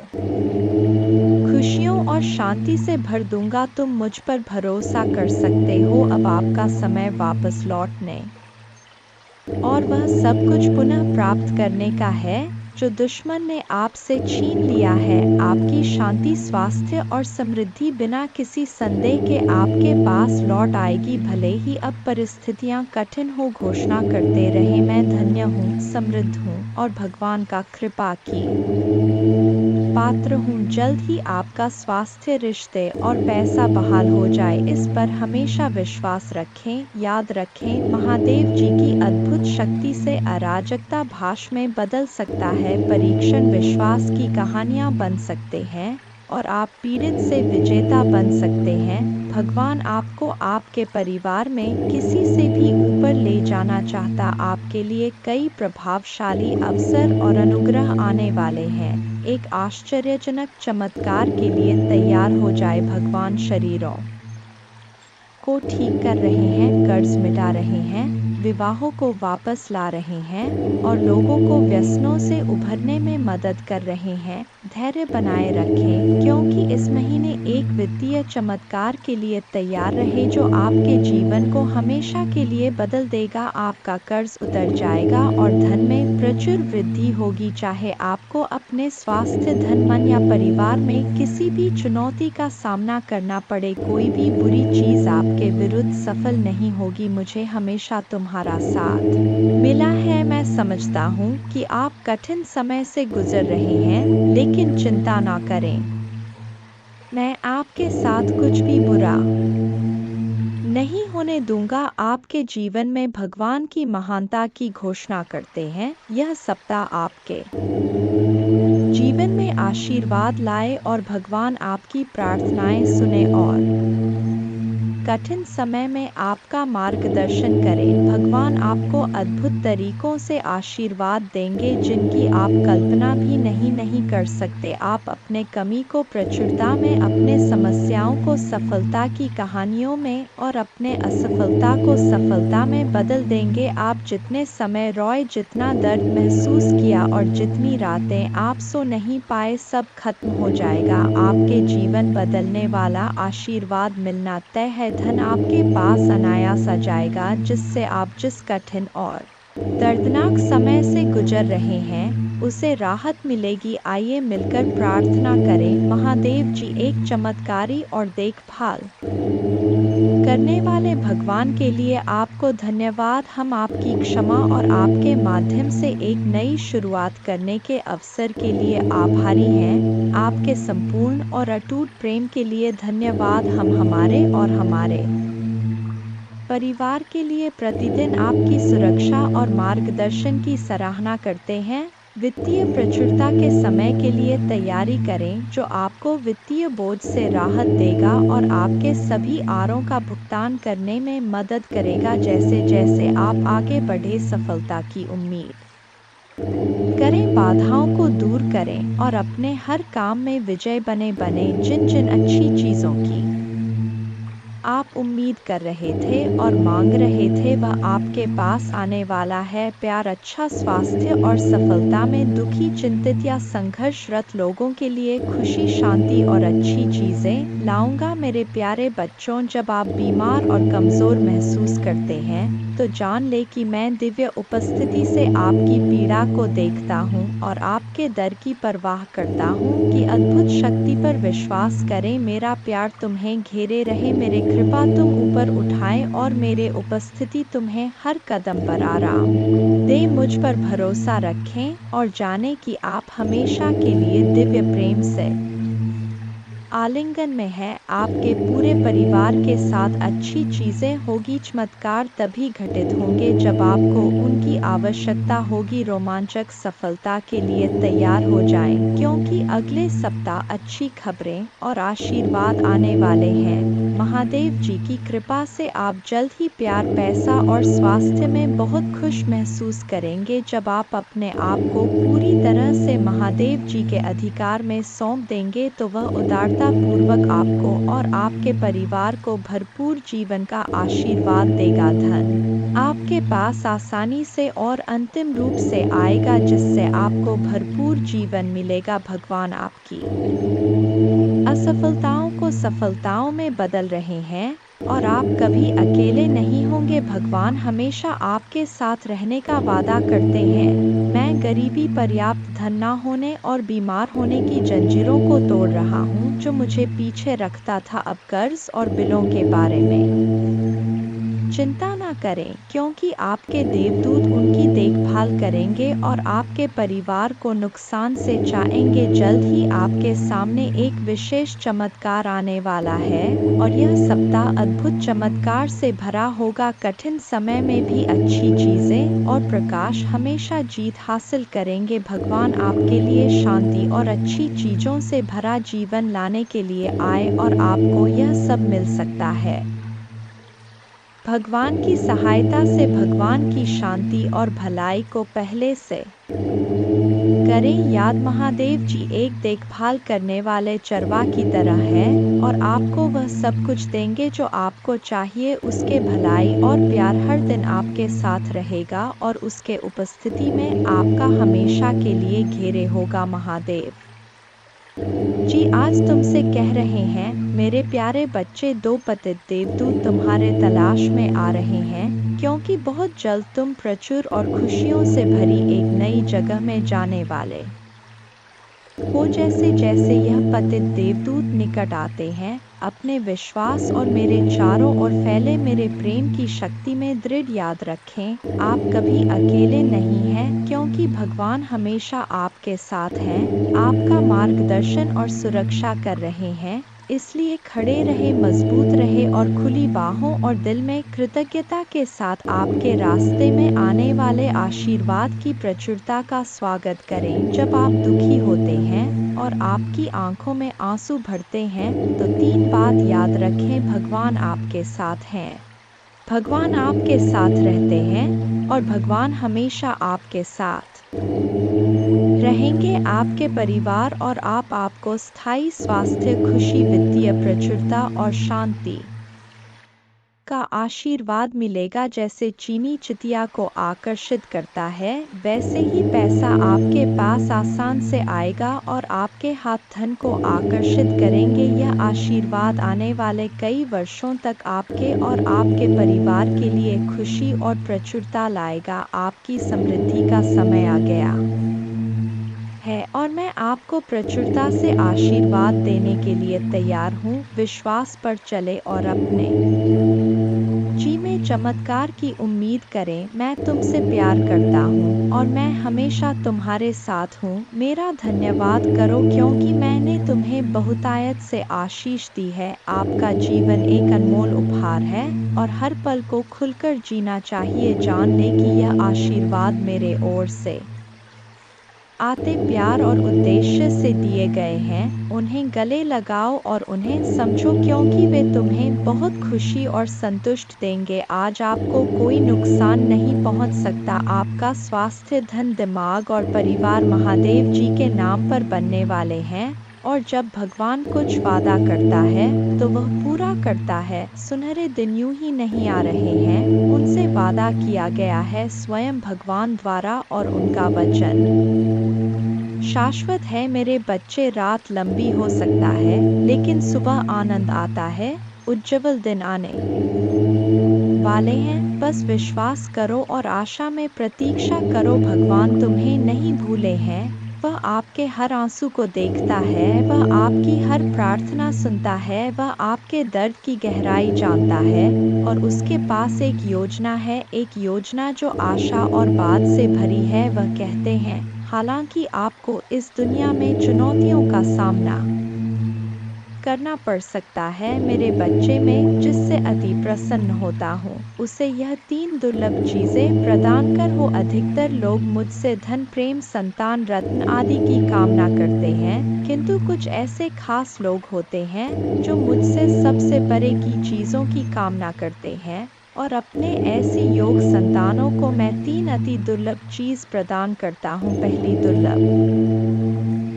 खुशियों और शांति से भर दूंगा। तुम मुझ पर भरोसा कर सकते हो। अब आपका समय वापस लौटने और वह सब कुछ पुनः प्राप्त करने का है जो दुश्मन ने आपसे छीन लिया है। आपकी शांति, स्वास्थ्य और समृद्धि बिना किसी संदेह के आपके पास लौट आएगी। भले ही अब परिस्थितियां कठिन हो, घोषणा करते रहे, मैं धन्य हूँ, समृद्ध हूँ और भगवान का कृपा की पात्र हूँ। जल्द ही आपका स्वास्थ्य, रिश्ते और पैसा बहाल हो जाए, इस पर हमेशा विश्वास रखें। याद रखें, महादेव जी की अद्भुत शक्ति से अराजकता भाष में बदल सकता है। परीक्षण विश्वास की कहानियाँ बन सकते हैं और आप पीड़ित से विजेता बन सकते हैं। भगवान आपको आपके परिवार में किसी से भी ऊपर ले जाना चाहता। आपके लिए कई प्रभावशाली अवसर और अनुग्रह आने वाले हैं। एक आश्चर्यजनक चमत्कार के लिए तैयार हो जाए। भगवान शरीरों को ठीक कर रहे हैं, कर्ज मिटा रहे हैं, विवाहों को वापस ला रहे हैं और लोगों को व्यसनों से उभरने में मदद कर रहे हैं। धैर्य बनाए रखें, क्योंकि इस महीने एक वित्तीय चमत्कार के लिए तैयार रहे जो आपके जीवन को हमेशा के लिए बदल देगा। आपका कर्ज उतर जाएगा और धन में प्रचुर वृद्धि होगी। चाहे आपको अपने स्वास्थ्य, धन, मन या परिवार में किसी भी चुनौती का सामना करना पड़े, कोई भी बुरी चीज आपके विरुद्ध सफल नहीं होगी। मुझे हमेशा तुम्हारा साथ मिला है। मैं समझता हूँ कि आप कठिन समय से गुजर रहे हैं, लेकिन चिंता ना करें, मैं आपके साथ कुछ भी बुरा नहीं होने दूंगा। आपके जीवन में भगवान की महानता की घोषणा करते हैं। यह सप्ताह आपके जीवन में आशीर्वाद लाए और भगवान आपकी प्रार्थनाएं सुने और कठिन समय में आपका मार्गदर्शन करें। भगवान आपको अद्भुत तरीकों से आशीर्वाद देंगे जिनकी आप कल्पना भी नहीं कर सकते। आप अपने कमी को प्रचुरता में, अपने समस्याओं को सफलता की कहानियों में और अपने असफलता को सफलता में बदल देंगे। आप जितने समय रोए, जितना दर्द महसूस किया और जितनी रातें आप सो नहीं पाए, सब खत्म हो जाएगा। आपके जीवन बदलने वाला आशीर्वाद मिलना तय है। धन आपके पास अनायास आ जाएगा, जिससे आप जिस कठिन और दर्दनाक समय से गुजर रहे हैं उसे राहत मिलेगी। आइए मिलकर प्रार्थना करें। महादेव जी, एक चमत्कारी और देखभाल करने वाले भगवान के लिए आपको धन्यवाद। हम आपकी क्षमा और आपके माध्यम से एक नई शुरुआत करने के अवसर के लिए आभारी हैं। आपके संपूर्ण और अटूट प्रेम के लिए धन्यवाद। हम हमारे और हमारे परिवार के लिए प्रतिदिन आपकी सुरक्षा और मार्गदर्शन की सराहना करते हैं। वित्तीय प्रचुरता के समय के लिए तैयारी करें, जो आपको वित्तीय बोझ से राहत देगा और आपके सभी आरों का भुगतान करने में मदद करेगा। जैसे जैसे आप आगे बढ़े, सफलता की उम्मीद करें, बाधाओं को दूर करें और अपने हर काम में विजय बने। जिन जिन अच्छी चीज़ों की आप उम्मीद कर रहे थे और मांग रहे थे, वह आपके पास आने वाला है। प्यार, अच्छा स्वास्थ्य और सफलता में दुखी, चिंतित या संघर्षरत लोगों के लिए खुशी, शांति और अच्छी चीजें लाऊंगा। मेरे प्यारे बच्चों, जब आप बीमार और कमजोर महसूस करते हैं तो जान ले कि मैं दिव्य उपस्थिति से आपकी पीड़ा को देखता हूँ और आपके दर्द की परवाह करता हूँ कि अद्भुत शक्ति पर विश्वास करें। मेरा प्यार तुम्हें घेरे रहे, मेरे कृपा तुम ऊपर उठाए और मेरे उपस्थिति तुम्हें हर कदम पर आराम दे। मुझ पर भरोसा रखें और जाने कि आप हमेशा के लिए दिव्य प्रेम से आलिंगन में है। आपके पूरे परिवार के साथ अच्छी चीजें होगी। चमत्कार तभी घटित होंगे जब आपको उनकी आवश्यकता होगी। रोमांचक सफलता के लिए तैयार हो जाएं, क्योंकि अगले सप्ताह अच्छी खबरें और आशीर्वाद आने वाले हैं। महादेव जी की कृपा से आप जल्द ही प्यार, पैसा और स्वास्थ्य में बहुत खुश महसूस करेंगे। जब आप अपने आप को पूरी तरह से महादेव जी के अधिकार में सौंप देंगे तो वह उदारता पूर्वक आपको और आपके परिवार को भरपूर जीवन का आशीर्वाद देगा। धन आपके पास आसानी से और अंतिम रूप से आएगा, जिससे आपको भरपूर जीवन मिलेगा। भगवान आपकी असफलताओं को सफलताओं में बदल रहे हैं और आप कभी अकेले नहीं होंगे। भगवान हमेशा आपके साथ रहने का वादा करते हैं। मैं गरीबी, पर्याप्त धन न होने और बीमार होने की जंजीरों को तोड़ रहा हूँ जो मुझे पीछे रखता था। अब कर्ज और बिलों के बारे में चिंता न करें, क्योंकि आपके देवदूत उनकी देखभाल करेंगे और आपके परिवार को नुकसान से बचाएंगे। जल्द ही आपके सामने एक विशेष चमत्कार आने वाला है और यह सप्ताह अद्भुत चमत्कार से भरा होगा। कठिन समय में भी अच्छी चीजें और प्रकाश हमेशा जीत हासिल करेंगे। भगवान आपके लिए शांति और अच्छी चीजों से भरा जीवन लाने के लिए आए और आपको यह सब मिल सकता है। भगवान की सहायता से भगवान की शांति और भलाई को पहले से करें याद। महादेव जी एक देखभाल करने वाले चरवाह की तरह है और आपको वह सब कुछ देंगे जो आपको चाहिए। उसके भलाई और प्यार हर दिन आपके साथ रहेगा और उसके उपस्थिति में आपका हमेशा के लिए घेरे होगा। महादेव जी आज तुमसे कह रहे हैं, मेरे प्यारे बच्चे, दो पतित देवदूत तुम्हारे तलाश में आ रहे हैं, क्योंकि बहुत जल्द तुम प्रचुर और खुशियों से भरी एक नई जगह में जाने वाले हो। जैसे जैसे यह पतित देवदूत निकट आते हैं, अपने विश्वास और मेरे चारों ओर फैले मेरे प्रेम की शक्ति में दृढ़ याद रखें, आप कभी अकेले नहीं हैं, क्योंकि भगवान हमेशा आपके साथ हैं, आपका मार्गदर्शन और सुरक्षा कर रहे हैं। इसलिए खड़े रहे, मजबूत रहे और खुली बाहों और दिल में कृतज्ञता के साथ आपके रास्ते में आने वाले आशीर्वाद की प्रचुरता का स्वागत करें। जब आप दुखी होते हैं और आपकी आंखों में आंसू भरते हैं, तो तीन बात याद रखें, भगवान आपके साथ हैं, भगवान आपके साथ रहते हैं और भगवान हमेशा आपके साथ रहेंगे। आपके परिवार और आपको स्थायी स्वास्थ्य, खुशी, वित्तीय प्रचुरता और शांति का आशीर्वाद मिलेगा। जैसे चीनी चितिया को आकर्षित करता है, वैसे ही पैसा आपके पास आसान से आएगा और आपके हाथ धन को आकर्षित करेंगे। यह आशीर्वाद आने वाले कई वर्षों तक आपके और आपके परिवार के लिए खुशी और प्रचुरता लाएगा। आपकी समृद्धि का समय आ गया है और मैं आपको प्रचुरता से आशीर्वाद देने के लिए तैयार हूँ। विश्वास पर चले और अपने जी में चमत्कार की उम्मीद करें। मैं तुमसे प्यार करता हूँ और मैं हमेशा तुम्हारे साथ हूँ। मेरा धन्यवाद करो, क्योंकि मैंने तुम्हें बहुतायत से आशीष दी है। आपका जीवन एक अनमोल उपहार है और हर पल को खुलकर जीना चाहिए। जान ले कि यह आशीर्वाद मेरे ओर से आते प्यार और उद्देश्य से दिए गए हैं। उन्हें गले लगाओ और उन्हें समझो, क्योंकि वे तुम्हें बहुत खुशी और संतुष्ट देंगे। आज आपको कोई नुकसान नहीं पहुंच सकता। आपका स्वास्थ्य, धन, दिमाग और परिवार महादेव जी के नाम पर बनने वाले हैं और जब भगवान कुछ वादा करता है तो वह पूरा करता है। सुनहरे दिन यूं ही नहीं आ रहे हैं, उनसे वादा किया गया है स्वयं भगवान द्वारा और उनका वचन शाश्वत है। मेरे बच्चे, रात लंबी हो सकता है, लेकिन सुबह आनंद आता है। उज्जवल दिन आने वाले हैं। बस विश्वास करो और आशा में प्रतीक्षा करो। भगवान तुम्हें नहीं भूले हैं, वह आपके हर आंसू को देखता है, वह आपकी हर प्रार्थना सुनता है, वह आपके दर्द की गहराई जानता है और उसके पास एक योजना है, एक योजना जो आशा और बाद से भरी है। वह कहते हैं, हालांकि आपको इस दुनिया में चुनौतियों का सामना करना पड़ सकता है, मेरे बच्चे, में जिससे अति प्रसन्न होता हूँ, उसे यह तीन दुर्लभ चीजें प्रदान कर हो। अधिकतर लोग मुझसे धन, प्रेम, संतान, रत्न आदि की कामना करते हैं, किंतु कुछ ऐसे खास लोग होते हैं जो मुझसे सबसे परे की चीजों की कामना करते हैं और अपने ऐसी योग संतानों को मैं तीन अति दुर्लभ चीज प्रदान करता हूँ। पहली दुर्लभ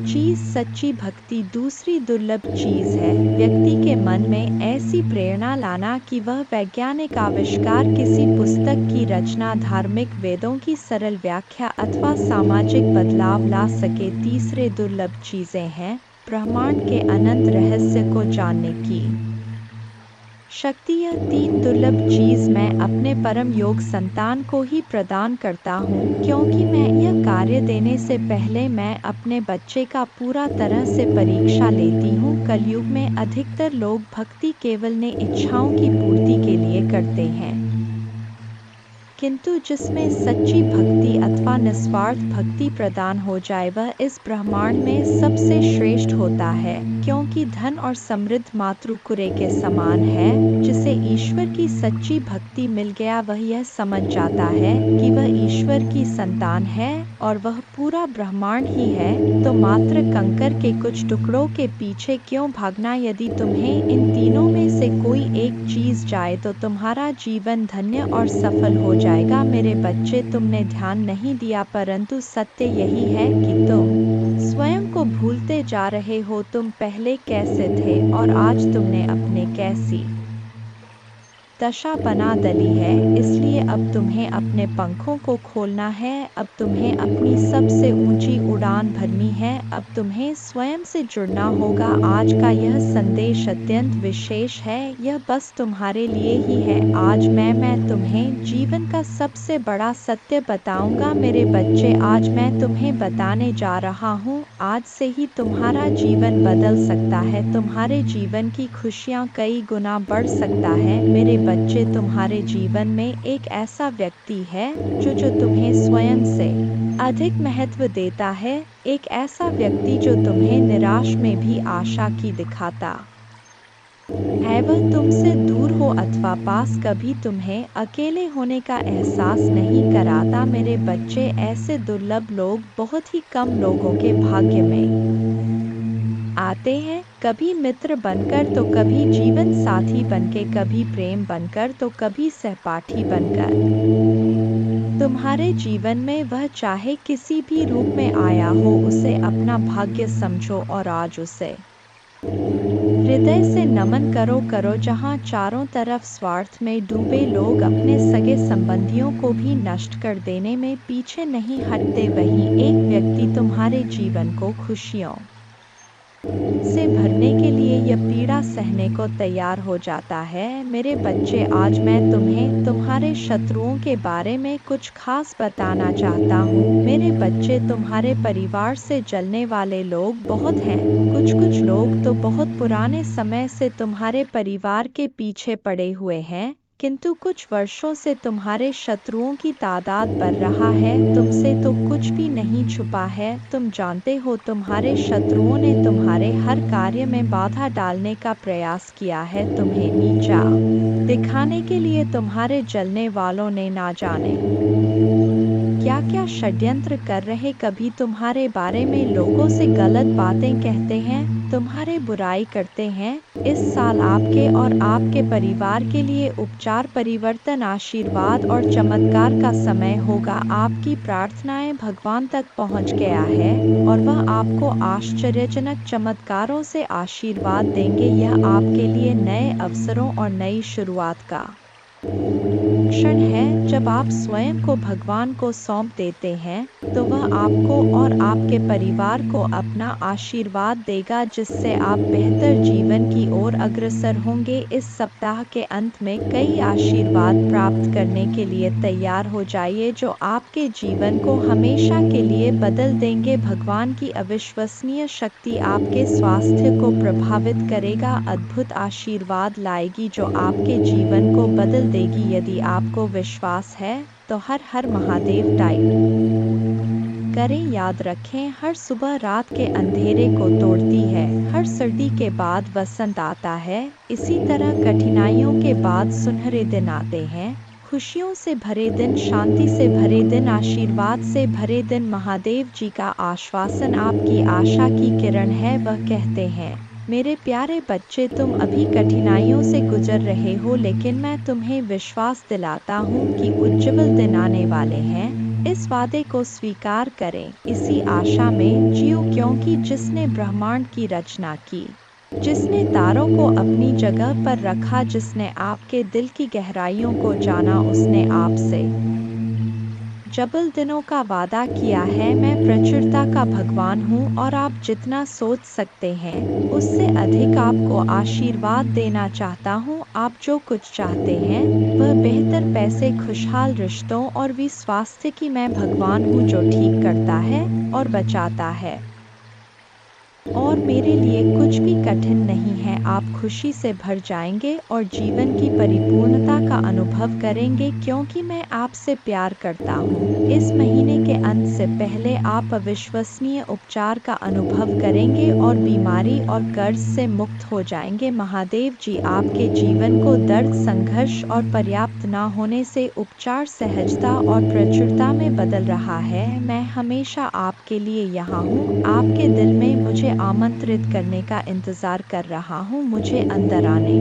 चीज सच्ची भक्ति। दूसरी दुर्लभ चीज है व्यक्ति के मन में ऐसी प्रेरणा लाना कि वह वैज्ञानिक आविष्कार, किसी पुस्तक की रचना, धार्मिक वेदों की सरल व्याख्या अथवा सामाजिक बदलाव ला सके। तीसरे दुर्लभ चीजें हैं ब्रह्मांड के अनंत रहस्य को जानने की शक्ति। यह तीन दुर्लभ चीज मैं अपने परम योग संतान को ही प्रदान करता हूँ, क्योंकि मैं यह कार्य देने से पहले मैं अपने बच्चे का पूरा तरह से परीक्षा लेती हूँ। कलयुग में अधिकतर लोग भक्ति केवल ने इच्छाओं की पूर्ति के लिए करते हैं, किंतु जिसमें सच्ची भक्ति अथवा निस्वार्थ भक्ति प्रदान हो जाए वह इस ब्रह्मांड में सबसे श्रेष्ठ होता है, क्योंकि धन और समृद्ध मातृ कुरे के समान है। जिसे ईश्वर की सच्ची भक्ति मिल गया वह यह समझ जाता है कि वह ईश्वर की संतान है और वह पूरा ब्रह्मांड ही है, तो मात्र कंकर के कुछ टुकड़ों के पीछे क्यों भागना। यदि तुम्हें इन तीनों में से कोई एक चीज जाए तो तुम्हारा जीवन धन्य और सफल हो जाएगा। मेरे बच्चे, तुमने ध्यान नहीं दिया, परंतु सत्य यही है कि तुम स्वयं को भूलते जा रहे हो। तुम पहले कैसे थे और आज तुमने अपने कैसी दशा बना डाली है। इसलिए अब तुम्हें अपने पंखों को खोलना है, अब तुम्हें अपनी सबसे ऊंची उड़ान भरनी है, अब तुम्हें स्वयं से जुड़ना होगा। आज का यह संदेश अत्यंत विशेष है, यह बस तुम्हारे लिए ही है। आज मैं तुम्हें जीवन का सबसे बड़ा सत्य बताऊंगा। मेरे बच्चे, आज मैं तुम्हें बताने जा रहा हूँ, आज से ही तुम्हारा जीवन बदल सकता है, तुम्हारे जीवन की खुशियाँ कई गुना बढ़ सकता है। मेरे बच्चे, तुम्हारे जीवन में एक ऐसा व्यक्ति है जो तुम्हें स्वयं से अधिक महत्व देता है, एक ऐसा व्यक्ति जो तुम्हें निराश में भी आशा की दिखाता है। वह तुमसे दूर हो अथवा पास, कभी तुम्हें अकेले होने का एहसास नहीं कराता। मेरे बच्चे, ऐसे दुर्लभ लोग बहुत ही कम लोगों के भाग्य में आते हैं, कभी मित्र बनकर तो कभी जीवन साथी बनके, कभी प्रेम बनकर तो कभी सहपाठी बनकर। तुम्हारे जीवन में वह चाहे किसी भी रूप में आया हो, उसे अपना भाग्य समझो और आज उसे हृदय से नमन करो। जहाँ चारों तरफ स्वार्थ में डूबे लोग अपने सगे संबंधियों को भी नष्ट कर देने में पीछे नहीं हटते, वहीं एक व्यक्ति तुम्हारे जीवन को खुशियों से भरने के लिए यह पीड़ा सहने को तैयार हो जाता है। मेरे बच्चे, आज मैं तुम्हें तुम्हारे शत्रुओं के बारे में कुछ खास बताना चाहता हूँ। मेरे बच्चे, तुम्हारे परिवार से जलने वाले लोग बहुत हैं। कुछ लोग तो बहुत पुराने समय से तुम्हारे परिवार के पीछे पड़े हुए हैं, किंतु कुछ वर्षों से तुम्हारे शत्रुओं की तादाद बढ़ रहा है। तुमसे तो कुछ भी नहीं छुपा है, तुम जानते हो तुम्हारे शत्रुओं ने तुम्हारे हर कार्य में बाधा डालने का प्रयास किया है, तुम्हें नीचा दिखाने के लिए तुम्हारे जलने वालों ने ना जाने क्या क्या षड्यंत्र कर रहे। कभी तुम्हारे बारे में लोगों से गलत बातें कहते हैं, तुम्हारे बुराई करते हैं। इस साल आपके और आपके परिवार के लिए उपचार, परिवर्तन, आशीर्वाद और चमत्कार का समय होगा। आपकी प्रार्थनाएं भगवान तक पहुंच गया है और वह आपको आश्चर्यजनक चमत्कारों से आशीर्वाद देंगे। यह आपके लिए नए अवसरों और नई शुरुआत का क्षण है। जब आप स्वयं को भगवान को सौंप देते हैं तो वह आपको और आपके परिवार को अपना आशीर्वाद देगा, जिससे आप बेहतर जीवन की ओर अग्रसर होंगे। इस सप्ताह के अंत में कई आशीर्वाद प्राप्त करने के लिए तैयार हो जाइए, जो आपके जीवन को हमेशा के लिए बदल देंगे। भगवान की अविश्वसनीय शक्ति आपके स्वास्थ्य को प्रभावित करेगा, अद्भुत आशीर्वाद लाएगी जो आपके जीवन को बदल देगी। यदि आपको विश्वास है तो हर हर महादेव टाइप करें। याद रखें, हर सुबह रात के अंधेरे को तोड़ती है, हर सर्दी के बाद वसंत आता है। इसी तरह कठिनाइयों के बाद सुनहरे दिन आते हैं, खुशियों से भरे दिन, शांति से भरे दिन, आशीर्वाद से भरे दिन। महादेव जी का आश्वासन आपकी आशा की किरण है। वह कहते हैं, मेरे प्यारे बच्चे, तुम अभी कठिनाइयों से गुजर रहे हो, लेकिन मैं तुम्हें विश्वास दिलाता हूँ कि उज्जवल दिन आने वाले हैं। इस वादे को स्वीकार करें, इसी आशा में जियो, क्योंकि जिसने ब्रह्मांड की रचना की, जिसने तारों को अपनी जगह पर रखा, जिसने आपके दिल की गहराइयों को जाना, उसने आपसे जबल दिनों का वादा किया है। मैं प्रचुरता का भगवान हूँ और आप जितना सोच सकते हैं उससे अधिक आपको आशीर्वाद देना चाहता हूँ। आप जो कुछ चाहते हैं वह बेहतर पैसे, खुशहाल रिश्तों और भी स्वास्थ्य की मैं भगवान हूँ जो ठीक करता है और बचाता है, और मेरे लिए कुछ भी कठिन नहीं है। आप खुशी से भर जाएंगे और जीवन की परिपूर्णता का अनुभव करेंगे, क्योंकि मैं आपसे प्यार करता हूँ। इस महीने के अंत से पहले आप अविश्वसनीय उपचार का अनुभव करेंगे और बीमारी और कर्ज से मुक्त हो जाएंगे। महादेव जी आपके जीवन को दर्द, संघर्ष और पर्याप्त न होने से उपचार, सहजता और प्रचुरता में बदल रहा है। मैं हमेशा आपके लिए यहाँ हूँ, आपके दिल में मुझे आमंत्रित करने का इंतजार कर रहा हूँ। मुझे अंदर आने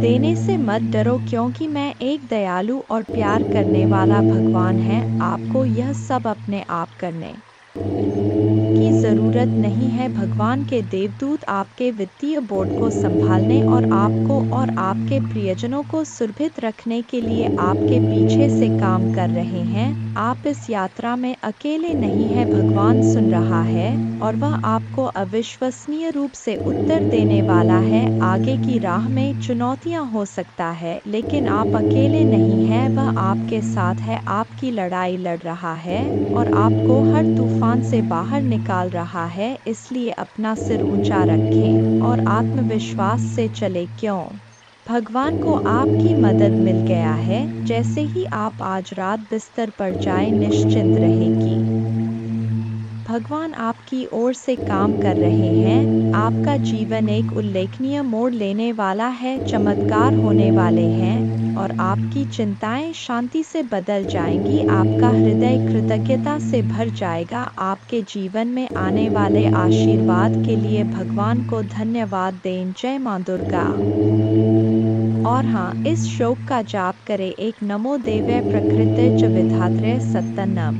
देने से मत डरो, क्योंकि मैं एक दयालु और प्यार करने वाला भगवान है। आपको यह सब अपने आप करने की जरूरत नहीं है। भगवान के देवदूत आपके वित्तीय बोर्ड को संभालने और आपको और आपके प्रियजनों को सुरक्षित रखने के लिए आपके पीछे से काम कर रहे हैं। आप इस यात्रा में अकेले नहीं हैं, भगवान सुन रहा है और वह आपको अविश्वसनीय रूप से उत्तर देने वाला है। आगे की राह में चुनौतियां हो सकता है, लेकिन आप अकेले नहीं हैं, वह आपके साथ है, आपकी लड़ाई लड़ रहा है और आपको हर तूफान से बाहर निकाल रहा है। इसलिए अपना सिर ऊंचा रखें और आत्मविश्वास से चले, क्यों भगवान को आपकी मदद मिल गया है। जैसे ही आप आज रात बिस्तर पर जाएं, निश्चिंत रहें कि भगवान आपकी ओर से काम कर रहे हैं। आपका जीवन एक उल्लेखनीय मोड़ लेने वाला है, चमत्कार होने वाले हैं और आपकी चिंताएं शांति से बदल जाएंगी। आपका हृदय कृतज्ञता से भर जाएगा। आपके जीवन में आने वाले आशीर्वाद के लिए भगवान को धन्यवाद दें। जय मां दुर्गा। और हाँ, इस श्लोक का जाप करें। एक नमो देव्यै प्रकृते च विधात्रे सत्तनम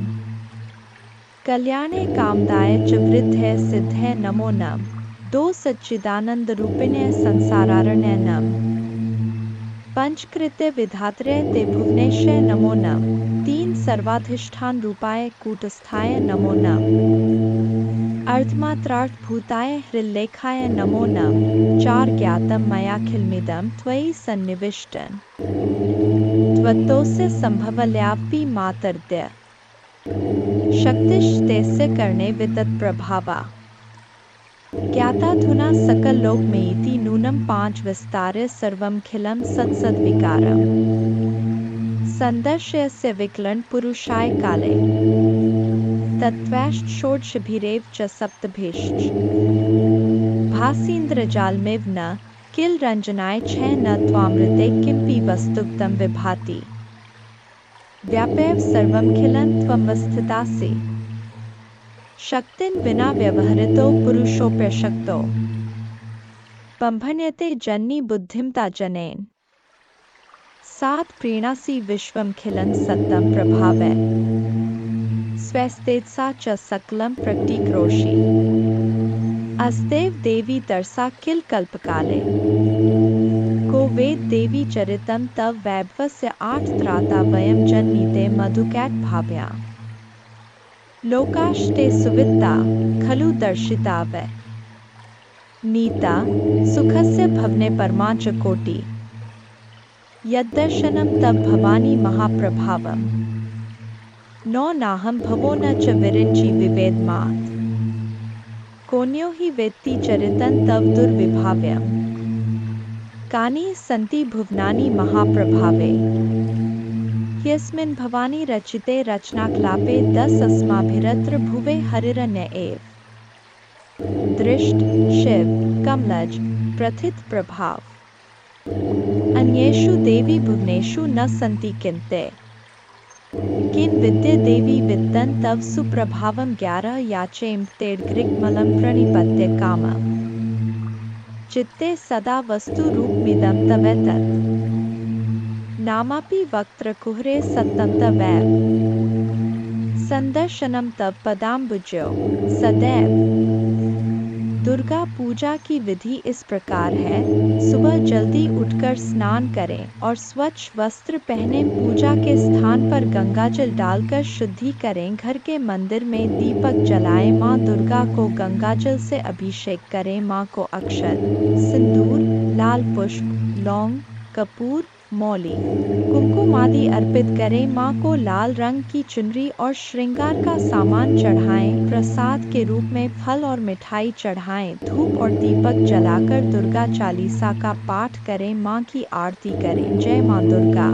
कल्याणे कामदाय च वृद्धे सिद्धे नमो नम। 2 सच्चिदानंद रूपिणे संसारारण्य नम। पंचकृत्य विधात्रे ते भुवनेश्वर नमो नम। 3 सर्वाधिष्ठान रूपाय कूटस्थाय नमो नम। अर्धमात्रार्थ भूताय हृल्लेखाय नमो नम। 4 ज्ञातम मयाखिलमिदं त्वयि सन्निविष्टं त्वत्तोस्य संभवल्यापि मातर्द्य शक्तिश्तेस्य कर्णे वितत्प्रभावा ज्ञाताधुना सकललोकमेति नूनं 5 विस्तार्य सर्वमखिलं सत्सद्विकारम् सन्दर्शयस्य विकलं पुरुषाय काले तत्त्वैश्च षोडशभिरेव च सप्तभिश्च भासीन्द्रजालमिव न किल रञ्जनाय छ न त्वामृते किमपि वस्तुतम विभाति व्यापैव सर्वमखिलं त्वमवस्थितासि शक्तिं विना व्यवहृतो पुरुषोऽप्यशक्तो बम्भन्यते जननी बुद्धिमता जनेन 7 प्रीणासि विश्वमखिलं सत्तं प्रभावै स्वस्तेजसा च सकलं प्रकटीकरोषि अस्तेव देवी तरसा किल कल्पकाले को वेद देवी चरितं तव वैभवस्य 8 त्राता वयं जन्मीते मधुकैट भाव्या लोकाश्ते सुवित्ता खलु दर्शिता वै नीता सुखस्य भवने परमा च कोटि यद्दर्शनं तव भवानी महाप्रभावम् नो नाहं भवो न च विरिञ्चि विवेदमात् कोन्यो हि वेत्ति चरितं तव दुर्विभाव्यम् कानि सन्ति भुवनानि महाप्रभावे यस्मिन् भवानी रचिते रचनाक्लापे 10 अस्माभिरत्र भुवे हरिरण्य एव दृष्ट शिव कमलज प्रथित प्रभाव अन्येषु देवी भुवनेषु न सन्ति किन्ते किं विद्ये देवी वित्तं तव सुप्रभावं 11 याचेम तेड्ग्रिग्मलं प्रणिपत्य कामम् चित्ते सदा वस्तु रूपमिदं तवेतत् नामापि वक्त्रकुहरे सत्तं तवैव संदर्शनं तव पदाम्बुजो सदैव। दुर्गा पूजा की विधि इस प्रकार है। सुबह जल्दी उठकर स्नान करें और स्वच्छ वस्त्र पहनें। पूजा के स्थान पर गंगाजल डालकर शुद्धि करें। घर के मंदिर में दीपक जलाएं। माँ दुर्गा को गंगाजल से अभिषेक करें। माँ को अक्षत, सिंदूर, लाल पुष्प, लौंग, कपूर, मौली कुमकुम आदि अर्पित करें। माँ को लाल रंग की चुनरी और श्रृंगार का सामान चढ़ाएं। प्रसाद के रूप में फल और मिठाई चढ़ाएं। धूप और दीपक जलाकर दुर्गा चालीसा का पाठ करें। माँ की आरती करें। जय माँ दुर्गा।